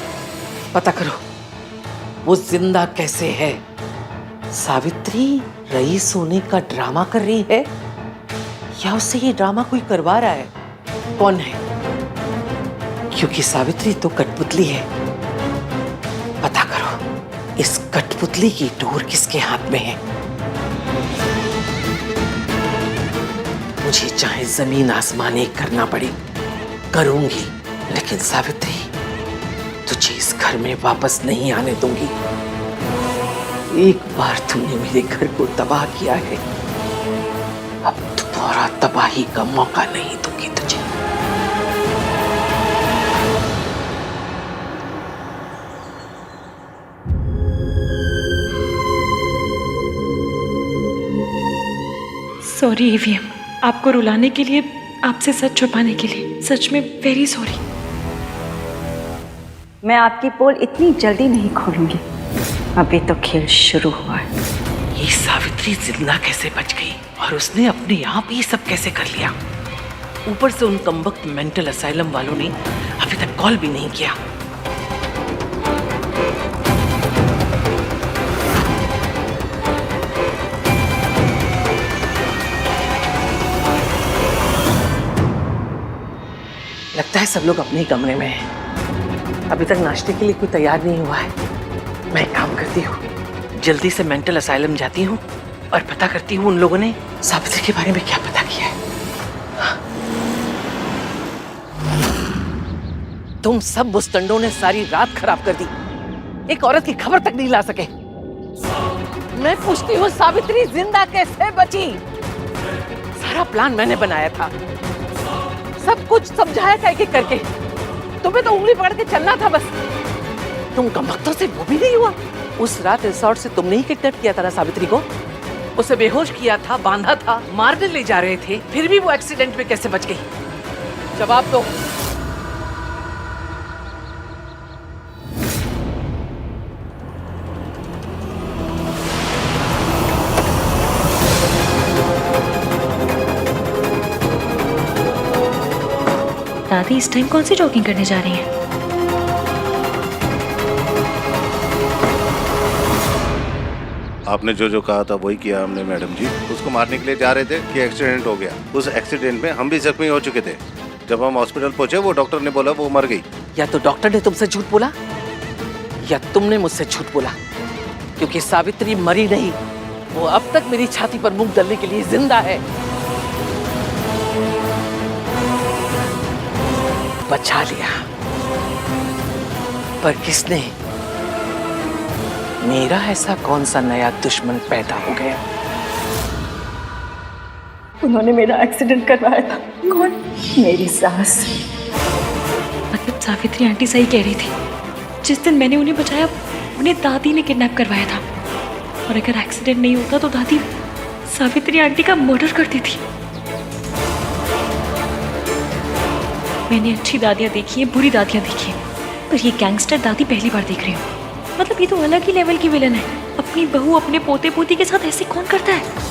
पता करो वो जिंदा कैसे है। सावित्री रईस होने का ड्रामा कर रही है या उससे ये ड्रामा कोई करवा रहा है? कौन है? क्योंकि सावित्री तो कठपुतली है। पता करो इस कठपुतली की डोर किसके हाथ में है। मुझे चाहे जमीन आसमान एक करना पड़े करूंगी, लेकिन सावित्री तुझे इस घर में वापस नहीं आने दूंगी। एक बार तूने मेरे घर को तबाह किया है, अब दोबारा तबाही का मौका नहीं दूंगी तुझे। सॉरी ईवीएम, आपको रुलाने के लिए, आपसे सच छुपाने के लिए, सच में वेरी सॉरी। मैं आपकी पोल इतनी जल्दी नहीं खोलूंगी, अभी तो खेल शुरू हुआ है। ये सावित्री जिंदा कैसे बच गई और उसने अपने आप ये सब कैसे कर लिया? ऊपर से उन कमबख्त मेंटल असाइलम वालों ने अभी तक कॉल भी नहीं किया। लगता है सब लोग अपने ही कमरे में हैं। अभी तक नाश्ते के लिए कोई तैयार नहीं हुआ है। मैं एक काम करती हूँ, जल्दी से मेंटल असाइलम जाती हूँ और पता करती हूँ उन लोगों ने सावित्री के बारे में क्या पता किया है। तुम सब बुस्तंडों ने सारी रात खराब कर दी, एक औरत की खबर तक नहीं ला सके। मैं पूछती हूँ सावित्री जिंदा कैसे बची? सारा प्लान मैंने बनाया था, सब कुछ समझाया था एक एक करके। तुम्हें तो उंगली पकड़ के चलना था बस। तुम कमबख्तों से वो भी नहीं हुआ। उस रात रिसोर्ट से तुमने ही किडनैप किया था ना सावित्री को? उसे बेहोश किया था, बांधा था, मारने ले जा रहे थे, फिर भी वो एक्सीडेंट में कैसे बच गई? जवाब दो। दादी इस टाइम कौन सी जॉगिंग करने जा रही हैं? आपने जो जो कहा था वही किया हमने मैडम जी। उसको मारने के लिए जा रहे थे कि एक्सीडेंट हो गया। उस एक्सीडेंट में हम भी जख्मी हो चुके थे। जब हम हॉस्पिटल पहुंचे वो डॉक्टर ने बोला वो मर गई। या तो डॉक्टर ने तुमसे झूठ बोला या तुमने मुझसे झूठ बोला, क्योंकि सावित्री मरी नहीं, वो अब तक मेरी छाती पर मुंह डालने के लिए जिंदा है। बचा लिया, पर किसने? मेरा ऐसा कौन सा नया दुश्मन पैदा हो गया? उन्होंने मेरा एक्सीडेंट करवाया था। कौन? मेरी सास। मतलब सावित्री आंटी सही कह रही थी, जिस दिन मैंने उन्हें बचाया उन्हें दादी ने किडनैप करवाया था। और अगर एक्सीडेंट नहीं होता तो दादी सावित्री आंटी का मर्डर करती थी। मैंने अच्छी दादियाँ देखी हैं, बुरी दादियाँ देखी हैं, पर ये गैंगस्टर दादी पहली बार देख रही हूँ। मतलब ये तो अलग ही लेवल की विलन है। अपनी बहू अपने पोते पोती के साथ ऐसे कौन करता है?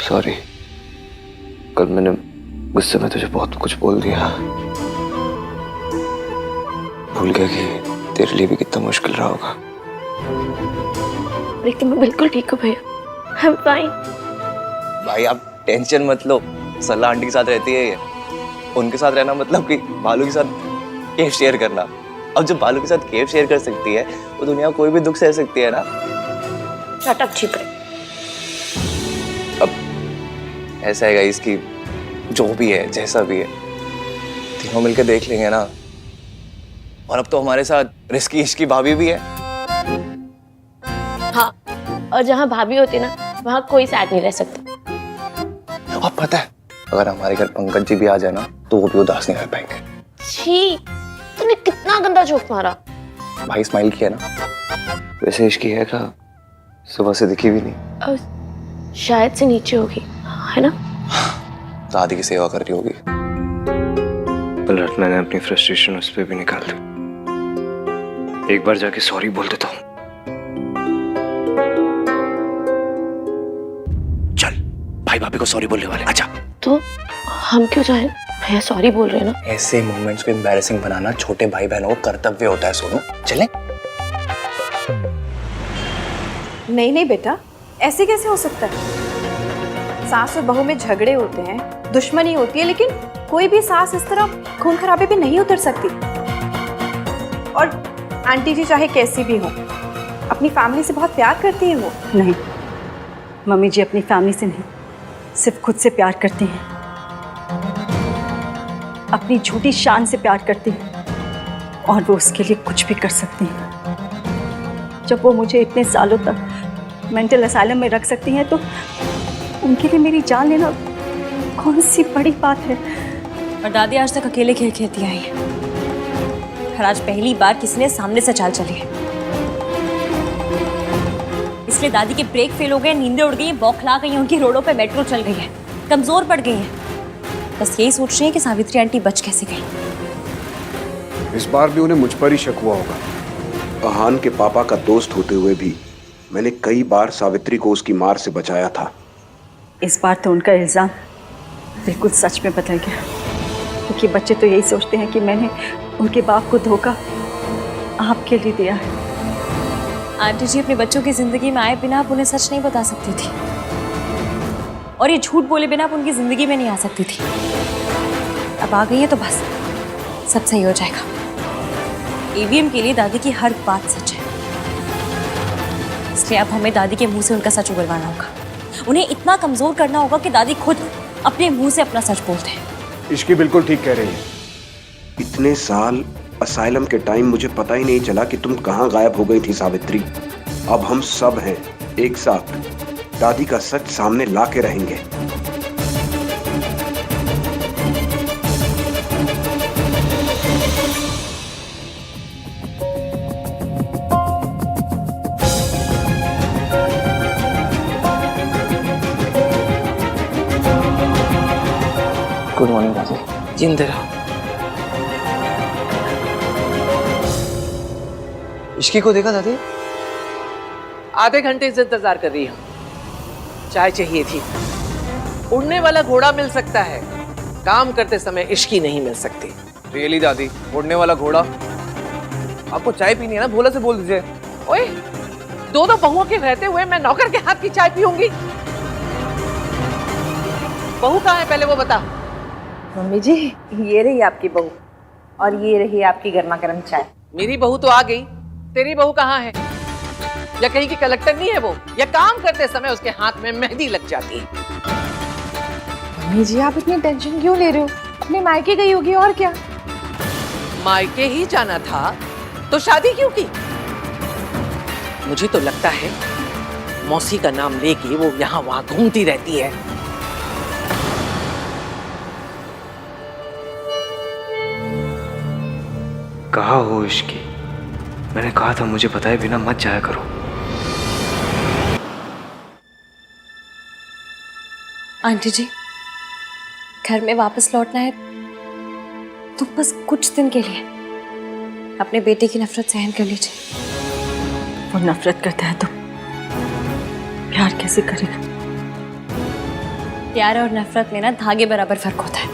सॉरी, कल मैंने गुस्से में तुझे बहुत कुछ बोल दिया। भूल गया कि तेरे लिए भी कितना मुश्किल रहा होगा। लेकिन मैं बिल्कुल ठीक हूँ भैया, आई एम फाइन। भाई आप टेंशन मत लो, सल्ला आंटी के साथ रहती है ये। उनके साथ रहना मतलब कि बालू के साथ केव शेयर करना। अब जब बालू के साथ केव शेयर कर सकती है वो दुनिया कोई भी दुख सह सकती है ना। शट अप छिपड़े। अब ऐसा है गाइस कि जो भी है जैसा भी है तीनों मिलकर देख लेंगे ना। और अब तो हमारे साथ रिस्की इश्की भाभी भी है। हाँ, और जहाँ भाभी होती ना वहाँ कोई साथ नहीं रह सकता। अब पता है अगर हमारे घर पंकज जी भी आ जाए ना तो वो भी उदास नहीं रह पाएंगे। छी, तूने कितना गंदा जोक मारा। भाई स्माइल किया ना। वैसे इश्की है का सुबह से दिखी भी नहीं। शायद से नीचे होगी, है ना? दादी की सेवा कर रही होगी। पलट मैंने अपनी फ्रस्ट्रेशन उस पर भी निकाल दी। एक बार जाके सॉरी बोल देता हूँ। चल, भाई भाभी को सॉरी बोलने वाले, आजा। तो हम क्यों जाएं? भैया सॉरी बोल रहे हैं ना। ऐसे मोमेंट्स को एम्बैरेसिंग बनाना छोटे भाई बहनों का कर्तव्य होता है। सोनू, चले? नहीं नहीं बेटा, ऐसे कैसे हो सकता है? सास और बहू में झगड़े होते हैं, दुश्मनी होती है, लेकिन कोई भी सास इस तरह खून खराबे पे नहीं उतर सकती। और आंटी जी चाहे कैसी भी हो, अपनी फैमिली से बहुत प्यार करती हैं वो। नहीं, मम्मी जी अपनी फैमिली से नहीं, सिर्फ खुद से प्यार करती हैं। अपनी झूठी शान से प्यार करती हैं और वो उसके लिए कुछ भी कर सकती हैं। जब वो मुझे इतने सालों तक मेंटल असाइलम में रख सकती हैं, तो उनके लिए मेरी जान लेना कौन सी बड़ी बात है। और दादी आज तक अकेले खेल खेलती आई है, और आज पहली बार किसी ने सामने से चाल चली है। इसलिए दादी के ब्रेक फेल हो गए, नींदें उड़ गई, बौखला गई, उनकी रोडों पे मेट्रो चल गई है, कमजोर पड़ गई है। बस यही सोच रही है कि सावित्री आंटी बच कैसे गई। इस बार भी उन्हें मुझ पर ही शक हुआ होगा। अहान के पापा का दोस्त होते हुए भी मैंने कई बार सावित्री को उसकी मार से बचाया था। इस बार तो उनका इल्ज़ाम बिल्कुल सच में बदल गया, क्योंकि बच्चे तो यही सोचते हैं कि मैंने उनके बाप को धोखा आपके लिए दिया है। आंटी जी अपने बच्चों की जिंदगी में आए बिना आप उन्हें सच नहीं बता सकती थी, और ये झूठ बोले बिना आप उनकी जिंदगी में नहीं आ सकती थी। अब आ गई है तो बस सब सही हो जाएगा। ईवीएम के लिए दादी की हर बात सच है, इसलिए अब हमें दादी के मुंह से उनका सच उगलवाना होगा। उन्हें इतना कमजोर करना होगा कि दादी खुद अपने मुंह से अपना सच बोलते हैं। इश्की बिल्कुल ठीक कह रही है। इतने साल असाइलम के टाइम मुझे पता ही नहीं चला कि तुम कहाँ गायब हो गई थी सावित्री। अब हम सब हैं एक साथ, दादी का सच सामने ला के रहेंगे। गुड मॉर्निंग दादी। जिंदे रहो। इश्की को देखा दादी? आधे घंटे से इंतजार कर रही हूँ। चाय चाहिए थी। उड़ने वाला घोड़ा मिल सकता है, काम करते समय इश्की नहीं मिल सकती। रियली दादी, उड़ने वाला घोड़ा? आपको चाय पीनी है ना, भोला से बोल दीजिए। ओए, दो बहुओं के रहते हुए मैं नौकर के हाथ की चाय पीऊंगी? बहू कहाँ है पहले वो बता। मम्मी जी, ये रही आपकी बहू और ये रही आपकी गर्मा गर्म चाय। मेरी बहू तो आ गई, तेरी बहू कहाँ है? या कहीं की कलेक्टर नहीं है वो? या काम करते समय उसके हाथ में मेहंदी लग जाती है? मम्मी जी आप इतनी टेंशन क्यों ले रहे हो? अपने मायके गई होगी और क्या। मायके ही जाना था तो शादी क्यों की? मुझे तो लगता है मौसी का नाम लेके वो यहाँ वहां घूमती रहती है। कहा हो इश्की, मैंने कहा था मुझे बताए बिना मत जाया करो। आंटी जी, घर में वापस लौटना है तो बस कुछ दिन के लिए अपने बेटे की नफरत सहन कर लीजिए। वो नफरत करता है तो प्यार कैसे करेगा? प्यार और नफरत में ना धागे बराबर फर्क होता है।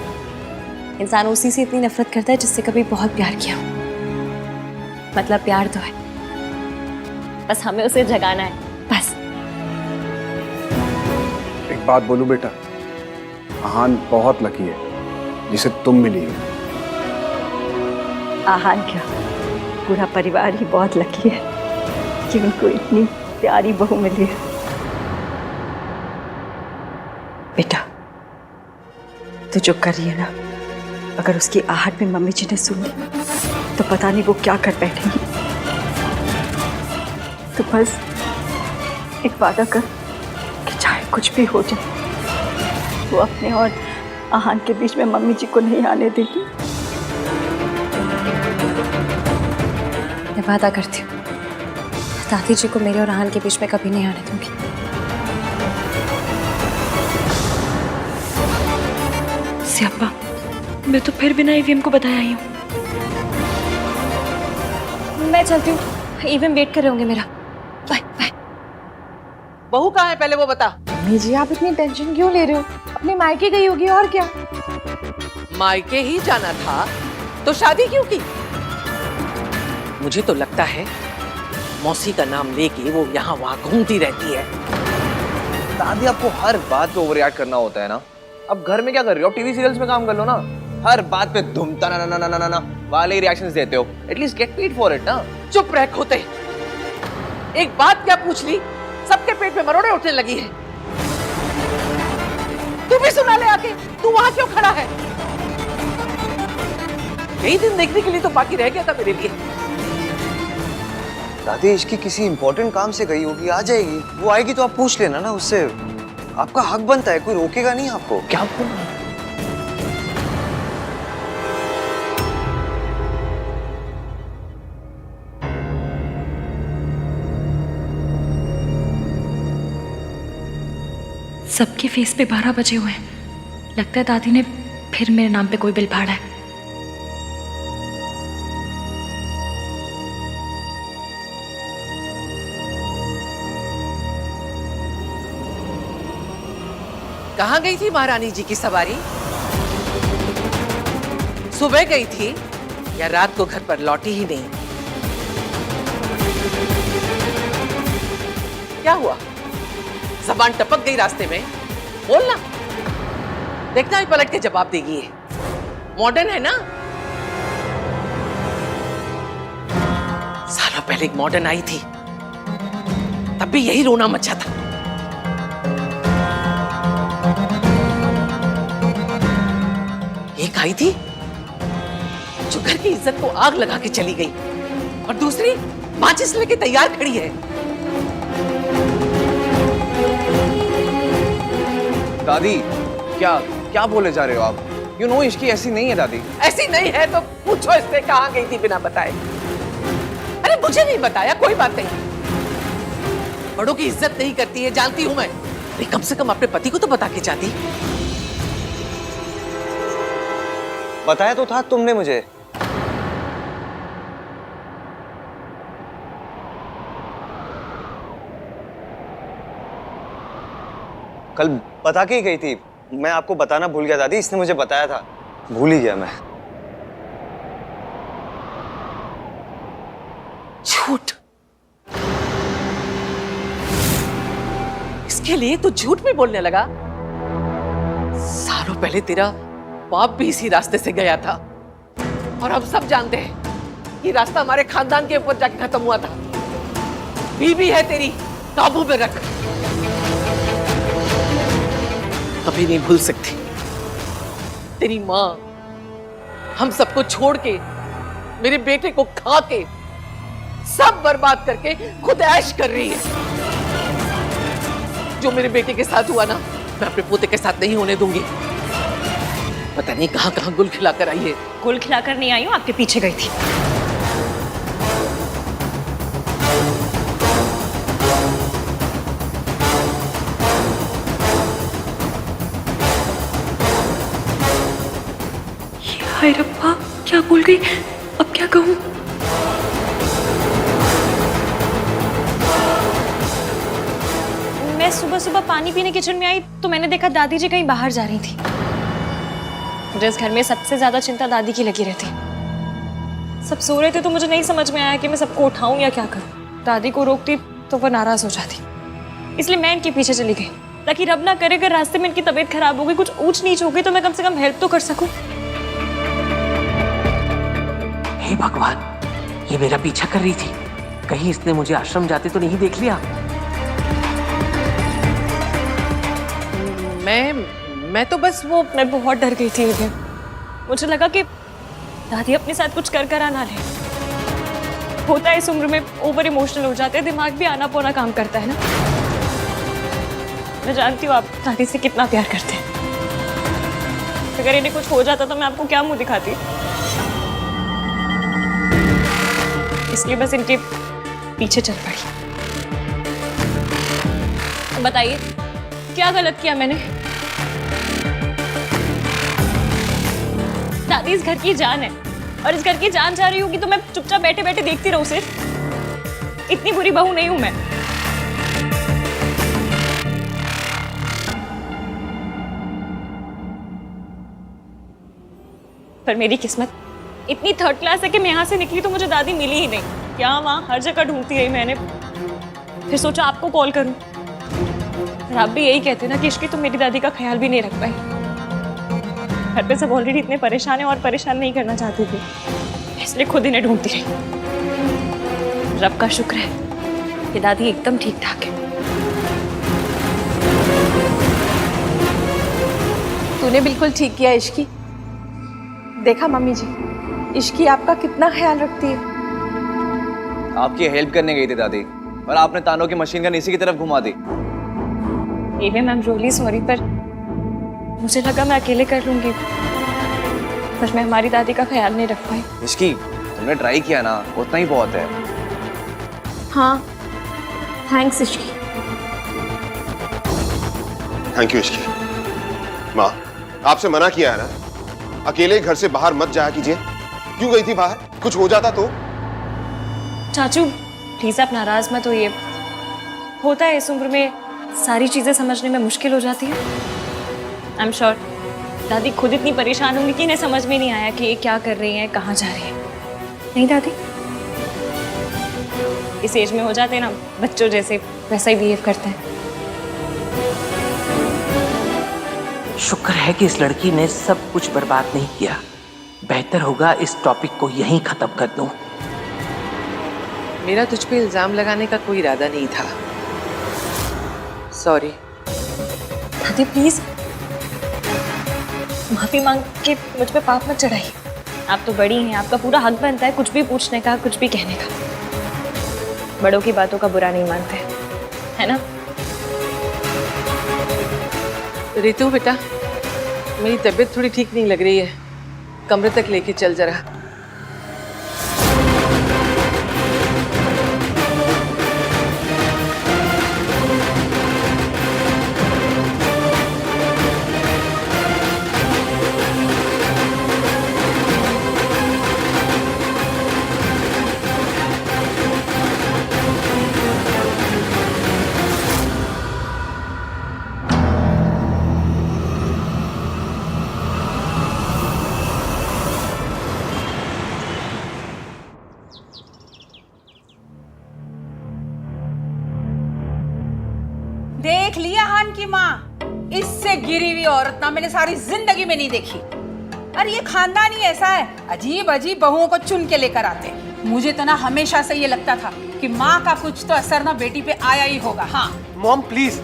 इंसान उसी से इतनी नफरत करता है जिससे कभी बहुत प्यार किया हो। मतलब प्यार तो है, बस हमें उसे जगाना है, बस। एक बात बोलूं बेटा, आहान बहुत लकी है जिसे तुम मिली हो। आहान क्या, पूरा परिवार ही बहुत लकी है कि उनको इतनी प्यारी बहू मिली है। बेटा, तू जो कर रही है ना, अगर उसकी आहट में मम्मी जी ने सुन ली तो पता नहीं वो क्या कर बैठेंगी। तो बस एक वादा कर कि चाहे कुछ भी हो जाए, वो अपने और आहान के बीच में मम्मी जी को नहीं आने देगी। मैं वादा करती हूँ, दादी जी को मेरे और आहान के बीच में कभी नहीं आने दूंगी। स्यापा, मैं तो फिर बिना ईवीएम को बताया आई हूँ। मैं चलती हूँ, ईवीएम वेट कर रहे होंगे मेरा। Bye bye. बहू कहाँ है पहले वो बता। मम्मी जी आप इतनी टेंशन क्यों ले रहे हो? अपने मायके गई होगी और क्या। मायके ही जाना था तो शादी क्यों की? मुझे तो लगता है मौसी का नाम लेके वो यहाँ वहाँ घूमती रहती है। दादी आपको हर बात पे ओवर रिएक्ट करना होता है ना। अब घर में क्या कर रही हो? टीवी सीरियल्स में काम कर लो ना। हर बात पे धुमता ना ना ना ना ना ना वाले रिएक्शंस देते हो। At least get paid for it ना। चुप रह खोते। एक बात क्या पूछ ली, सबके पेट पे मरोड़े उठने लगी है। तू भी सुना ले आके, तू वहां क्यों खड़ा है? यही दिन देखने के लिए तो बाकी रह गया था मेरे लिए। दादी इसकी किसी इंपॉर्टेंट काम से गई होगी, आ जाएगी। वो आएगी तो आप पूछ लेना ना उससे। आपका हक बनता है, कोई रोकेगा नहीं आपको। क्या सबके फेस पे 12 बजे हुए हैं। लगता है दादी ने फिर मेरे नाम पे कोई बिल फाड़ा है। कहाँ गई थी महारानी जी की सवारी? सुबह गई थी या रात को घर पर लौटी ही नहीं? क्या हुआ? जबान टपक गई रास्ते में? बोलना, देखना ही पलट के जवाब देगी। ये मॉडर्न है ना। सालों पहले एक मॉडर्न आई थी, तब भी यही रोना मचा था। एक आई थी जो घर की इज्जत को आग लगा के चली गई, और दूसरी माचिस लेके तैयार खड़ी है। दादी क्या क्या बोले जा रहे हो आप? यू नो इश्की ऐसी नहीं है दादी। ऐसी नहीं है तो पूछो इससे कहाँ गई थी बिना बताए। अरे मुझे नहीं बताया, कोई बात नहीं। बड़ों की इज्जत नहीं करती है, जानती हूं मैं। अरे कम से कम अपने पति को तो बता के जाती। बताया तो था तुमने मुझे। कल बता के ही गई थी। मैं आपको बताना भूल गया दादी, इसने मुझे बताया था, भूल ही गया मैं। झूठ। इसके लिए तो झूठ भी बोलने लगा। सालों पहले तेरा बाप भी इसी रास्ते से गया था, और हम सब जानते हैं कि रास्ता हमारे खानदान के ऊपर जाके खत्म हुआ था। बीबी है तेरी, काबू में रख। कभी नहीं भूल सकती तेरी माँ हम सबको छोड़ के, मेरे बेटे को खा के, सब बर्बाद करके खुद ऐश कर रही है। जो मेरे बेटे के साथ हुआ ना, मैं अपने पोते के साथ नहीं होने दूंगी। पता नहीं कहां कहां गुल खिलाकर आई है। गुल खिलाकर नहीं आई हूँ, आपके पीछे गई थी। हाय रब्बा, क्या बोल गई? अब क्या कहूँ? मैं सुबह सुबह पानी पीने किचन में आई तो मैंने देखा दादी जी कहीं बाहर जा रही थी। मुझे इस घर में सबसे ज्यादा चिंता दादी की लगी रहती। सब सो रहे थे तो मुझे नहीं समझ में आया कि मैं सबको उठाऊं या क्या करूं। दादी को रोकती तो वो नाराज हो जाती, इसलिए मैं इनके पीछे चली गई, ताकि रब ना करे अगर रास्ते में इनकी तबीयत खराब हो गई, कुछ ऊंच नीच हो गई, तो मैं कम से कम हेल्प तो कर सकूं। हे भगवान, ये मेरा पीछा कर रही थी। कहीं इसने मुझे आश्रम जाते तो नहीं देख लिया। मैं तो बस वो मैं बहुत डर गई थी। मुझे लगा कि दादी अपने साथ कुछ कर आना ले। होता है इस उम्र में, ओवर इमोशनल हो जाते हैं, दिमाग भी आना पौना काम करता है ना। मैं जानती हूँ आप दादी से कितना प्यार करते हैं। अगर इन्हें कुछ हो जाता तो मैं आपको क्या मुंह दिखाती। इसलिए बस इनके पीछे चल पड़ी। बताइए क्या गलत किया मैंने? दादी इस घर की जान है और इस घर की जान जा रही होगी तो मैं चुपचाप बैठे बैठे देखती रहूं सिर्फ? इतनी बुरी बहू नहीं हूं मैं। पर मेरी किस्मत इतनी थर्ड क्लास है कि मैं यहाँ से निकली तो मुझे दादी मिली ही नहीं। यहाँ वहाँ हर जगह ढूंढती रही मैंने, फिर सोचा आपको कॉल करूं। और आप भी यही कहते ना कि इश्की तुम मेरी दादी का ख्याल भी नहीं रख पाई। घर पे सब ऑलरेडी इतने परेशान हैं और परेशान नहीं करना चाहती थी, इसलिए खुद इन्हें ढूंढती रही। रब का शुक्र है कि दादी एकदम ठीक ठाक है। तूने बिल्कुल ठीक किया इश्की। देखा मम्मी जी, इश्की आपका कितना ख्याल रखती है। आपकी हेल्प करने गई थी दादी, पर आपने तानों की मशीन गन इसी की तरफ घुमा दी। Ma'am I am really sorry, पर मुझे लगा मैं अकेले कर लूंगी, पर मैं हमारी दादी का ख्याल नहीं रख पाई। इश्की, तुमने ट्राई किया ना, उतना ही बहुत है। हाँ, thanks Ishki. Thank you Ishki. माँ, आपसे मना किया है ना, अकेले घर से बाहर मत जाया कीजिए। क्यों गई थी बाहर? कुछ हो जाता तो? चाचू प्लीज आप नाराज मत होइए। होता है इस उम्र में सारी चीजें समझने में मुश्किल हो जाती है। आई एम श्योर दादी खुद इतनी परेशान होंगी कि इन्हें समझ में नहीं आया कि ये क्या कर रही हैं, कहाँ जा रही हैं। नहीं दादी, इस एज में हो जाते हैं ना बच्चों जैसे, वैसा ही बिहेव करते हैं। शुक्र है कि इस लड़की ने सब कुछ बर्बाद नहीं किया। बेहतर होगा इस टॉपिक को यहीं खत्म कर दूं। मेरा तुझ पे इल्जाम लगाने का कोई इरादा नहीं था। सॉरी। दादी प्लीज माफी मांग के मुझ पे पाप मत चढ़ाइए। आप तो बड़ी हैं, आपका पूरा हक बनता है कुछ भी पूछने का, कुछ भी कहने का। बड़ों की बातों का बुरा नहीं मानते, है ना? रितु बेटा, मेरी तबीयत थोड़ी ठीक नहीं लग रही है, कमरे तक लेके चल जरा। देख लिया हान की माँ, इससे गिरी हुई औरत ना मैंने सारी जिंदगी में नहीं देखी। अरे ये खानदान ही ऐसा है, अजीब अजीब बहुओं को चुन के लेकर आते। मुझे तो ना हमेशा से ये लगता था कि माँ का कुछ तो असर ना बेटी पे आया ही होगा। हाँ मॉम प्लीज,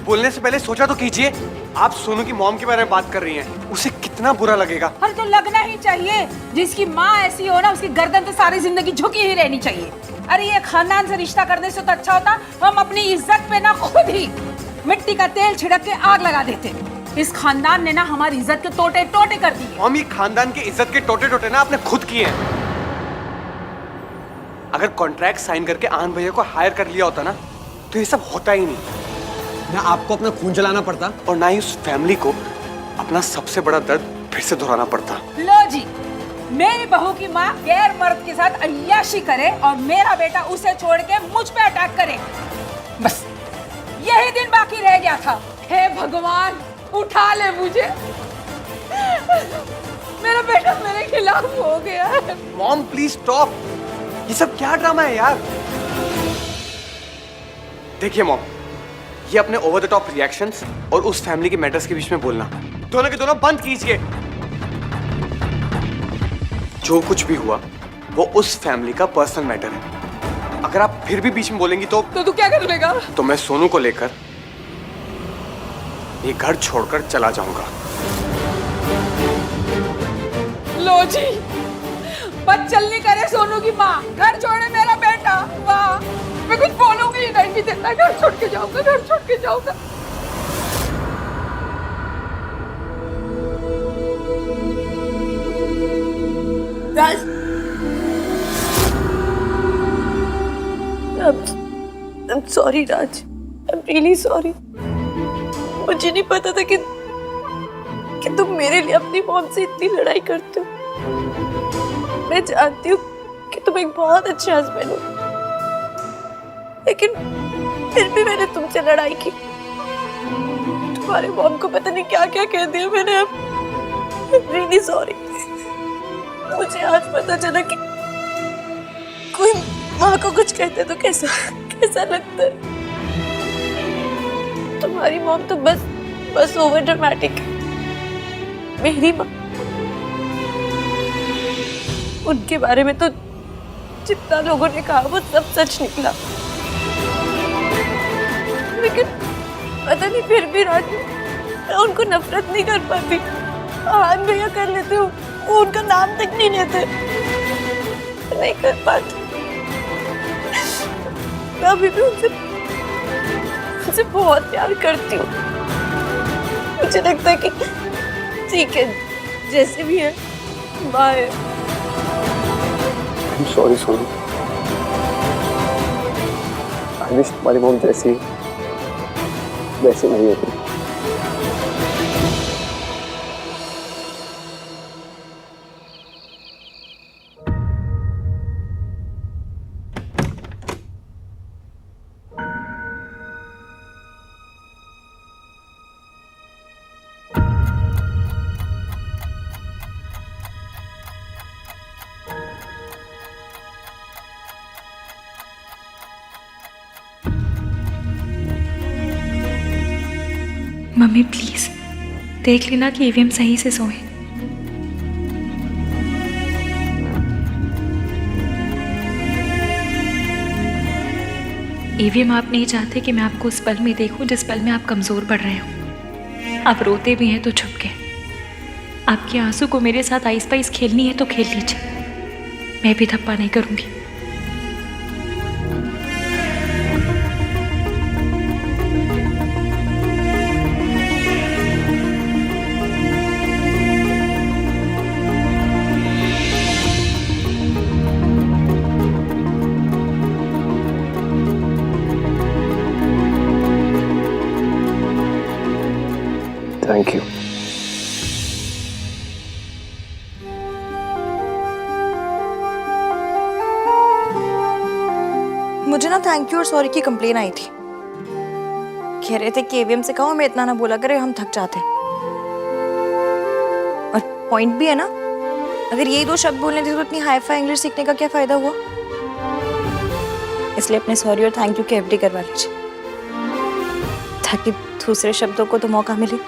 बोलने से पहले सोचा तो कीजिए। आप सोनू की मॉम के बारे में बात कर रही हैं, उसे कितना बुरा लगेगा। अरे तो लगना ही चाहिए, जिसकी माँ ऐसी हो ना उसकी गर्दन तो सारी जिंदगी झुकी ही रहनी चाहिए। अरे ये खानदान से रिश्ता करने से तो अच्छा होता हम अपनी इज्जत पे ना खुद ही मिट्टी का तेल छिड़क के आग लगा देते। इस खानदान ने ना हमारी इज्जत के टोटे टोटे कर दिए। मॉम, ये खानदान के इज्जत के टोटे टोटे ना आपने खुद किए हैं। अगर कॉन्ट्रैक्ट साइन करके आनंद भैया को हायर कर लिया होता ना तो ये सब होता ही नहीं। ना आपको अपना खून जलाना पड़ता और ना ही उस फैमिली को अपना सबसे बड़ा दर्द फिर से दोहराना पड़ता। लो जी, मेरी बहू की माँ गैर मर्द के साथ अय्याशी करे और मेरा बेटा उसे छोड़ के मुझ पे अटैक करे, बस यही दिन बाकी रह गया था। हे भगवान, उठा ले मुझे, मेरा बेटा मेरे खिलाफ हो गया है। मॉम प्लीज स्टॉप, ये सब क्या ड्रामा है यार। देखिए मॉम, ये अपने ओवर द टॉप रिएक्शंस और उस फैमिली के मैटर्स के बीच में बोलना दोनों के दोनों बंद कीजिए। जो कुछ भी हुआ वो उस फैमिली का पर्सनल मैटर है। अगर आप फिर भी बीच में बोलेंगी तो तू क्या कर लेगा? तो मैं सोनू को लेकर ये घर छोड़कर चला जाऊंगा। लो जी, बदचलनी करे सोनू की माँ, घर छोड़े मेरा बेटा। वाह, मैं कुछ बोलूंगी नहीं, देता घर छोड़ के जाऊंगा, घर छोड़ के जाऊंगा। राज, I'm sorry Raj. I'm really sorry. मुझे नहीं पता था कि तुम मेरे लिए अपनी मॉम से इतनी लड़ाई करते हो। मैं जानती हूँ कि तुम एक बहुत अच्छे हस्बैंड हो, लेकिन फिर भी मैंने तुमसे लड़ाई की। तुम्हारे मॉम को पता नहीं क्या क्या कह दिया मैंने। अब रियली सॉरी। मुझे आज पता चला कि कोई माँ को कुछ कहते तो कैसा लगता है। तुम्हारी मॉम तो बस ओवर ड्रामेटिक है। मेरी माँ, उनके बारे में तो जितना लोगों ने कहा वो सब सच निकला, लेकिन पता नहीं फिर भी राजू मैं उनको नफरत नहीं कर पाती। आहान भैया कर लेते हो, वो उनका नाम तक नहीं लेते। नहीं कर पाती। मैं अभी भी उनसे बहुत प्यार करती हूँ। मुझे लगता है कि ठीक है, जैसे भी है bye. I'm sorry Sonu. I wish तुम्हारी मॉम जैसी वैसे नहीं होती। मम्मी प्लीज देख लेना कि ईवीएम सही से सोए। ईवीएम आप नहीं चाहते कि मैं आपको उस पल में देखूं जिस पल में आप कमजोर पड़ रहे हो। आप रोते भी हैं तो छुप के। आपके आंसू को मेरे साथ आइस पाइस खेलनी है तो खेल लीजिए, मैं भी धप्पा नहीं करूंगी। Thank you. मुझे ना थैंक यू और सॉरी की कंप्लेन आई थी। कह रहे थे कि एवीएम से कहो हमें इतना ना बोला करे, हम थक जाते हैं। और पॉइंट भी है ना, अगर यही दो शब्द बोलने थे तो इतनी हाई फाई इंग्लिश सीखने का क्या फायदा हुआ। इसलिए अपने सॉरी और थैंक यू के एफडी करवा लीजिए, ताकि दूसरे शब्दों को तो मौका मिले।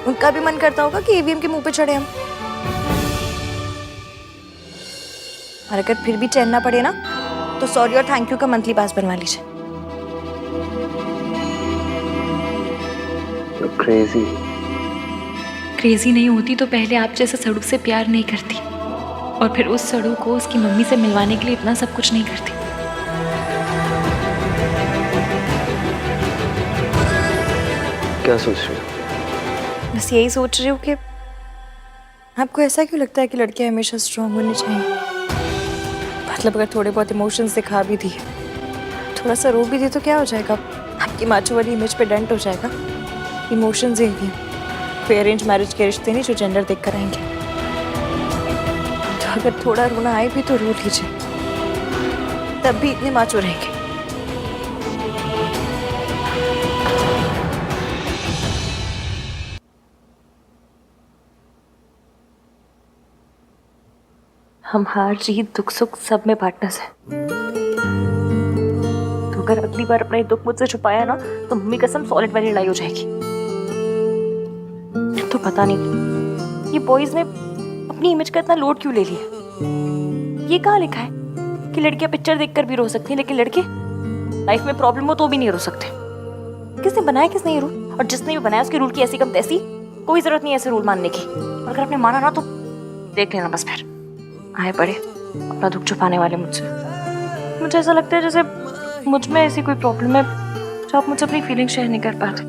उनका भी मन करता होगा कि ईवीएम के मुंह पे चढ़े हम। और अगर फिर भी चैन ना पड़े ना, तो सॉरी और थैंक यू का मंथली पास बनवा लीजिए। क्रेजी क्रेजी नहीं होती तो पहले आप जैसे सड़ू से प्यार नहीं करती, और फिर उस सड़ू को उसकी मम्मी से मिलवाने के लिए इतना सब कुछ नहीं करती। क्या सोच रही हो? बस यही सोच रही हूँ कि आपको ऐसा क्यों लगता है कि लड़कियां हमेशा स्ट्रांग होनी चाहिए। मतलब अगर थोड़े बहुत इमोशंस दिखा भी दिए, थोड़ा सा रो भी दिए तो क्या हो जाएगा? आपकी माचो वाली इमेज पे डेंट हो जाएगा। इमोशंस ही हैं, कोई अरेंज मैरिज के रिश्ते नहीं जो जेंडर देख कर आएंगे। तो अगर थोड़ा रोना आए भी तो रो लीजिए, तब भी इतने माचो रहेंगे। हम हार जीत दुख सुख सब में पार्टनर्स हैं। तो अगर अगली बार अपना दुख मुझसे छुपाया ना, तो मम्मी कसम सॉलिड वाली लड़ाई हो जाएगी। तो पता नहीं ये बॉयज ने अपनी इमेज का इतना लोड क्यों ले लिया। ये कहाँ लिखा है कि लड़कियां पिक्चर देखकर भी रो सकती हैं, लेकिन लड़के लाइफ में प्रॉब्लम हो तो भी नहीं रो सकते। किसने बनाया किसने ये रूल? और जिसने भी बनाया उसके रूल की ऐसी कम तैसी, कोई जरूरत नहीं ऐसे रूल मानने की। और अगर आपने माना ना तो देख लेना बस फिर आए पड़े अपना दुख छुपाने वाले मुझसे। मुझे ऐसा लगता है जैसे मुझ में ऐसी कोई प्रॉब्लम है जो आप मुझसे अपनी फीलिंग शेयर नहीं कर पाते।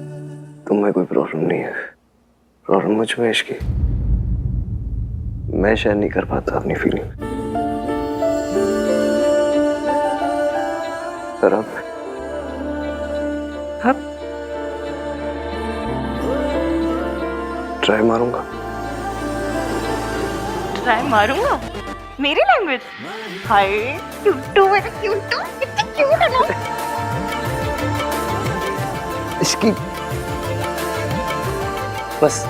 तुम में कोई प्रॉब्लम नहीं है, प्रॉब्लम मुझ में इश्क की। मैं शेयर नहीं कर पाता अपनी फीलिंग। पर अब अब ट्राई मारूंगा। ट्राई मारूंगा? मेरी लैंग्वेज? हाय क्यूटू, मेरा क्यूटू, कितना क्यूट है ना। इसकी बस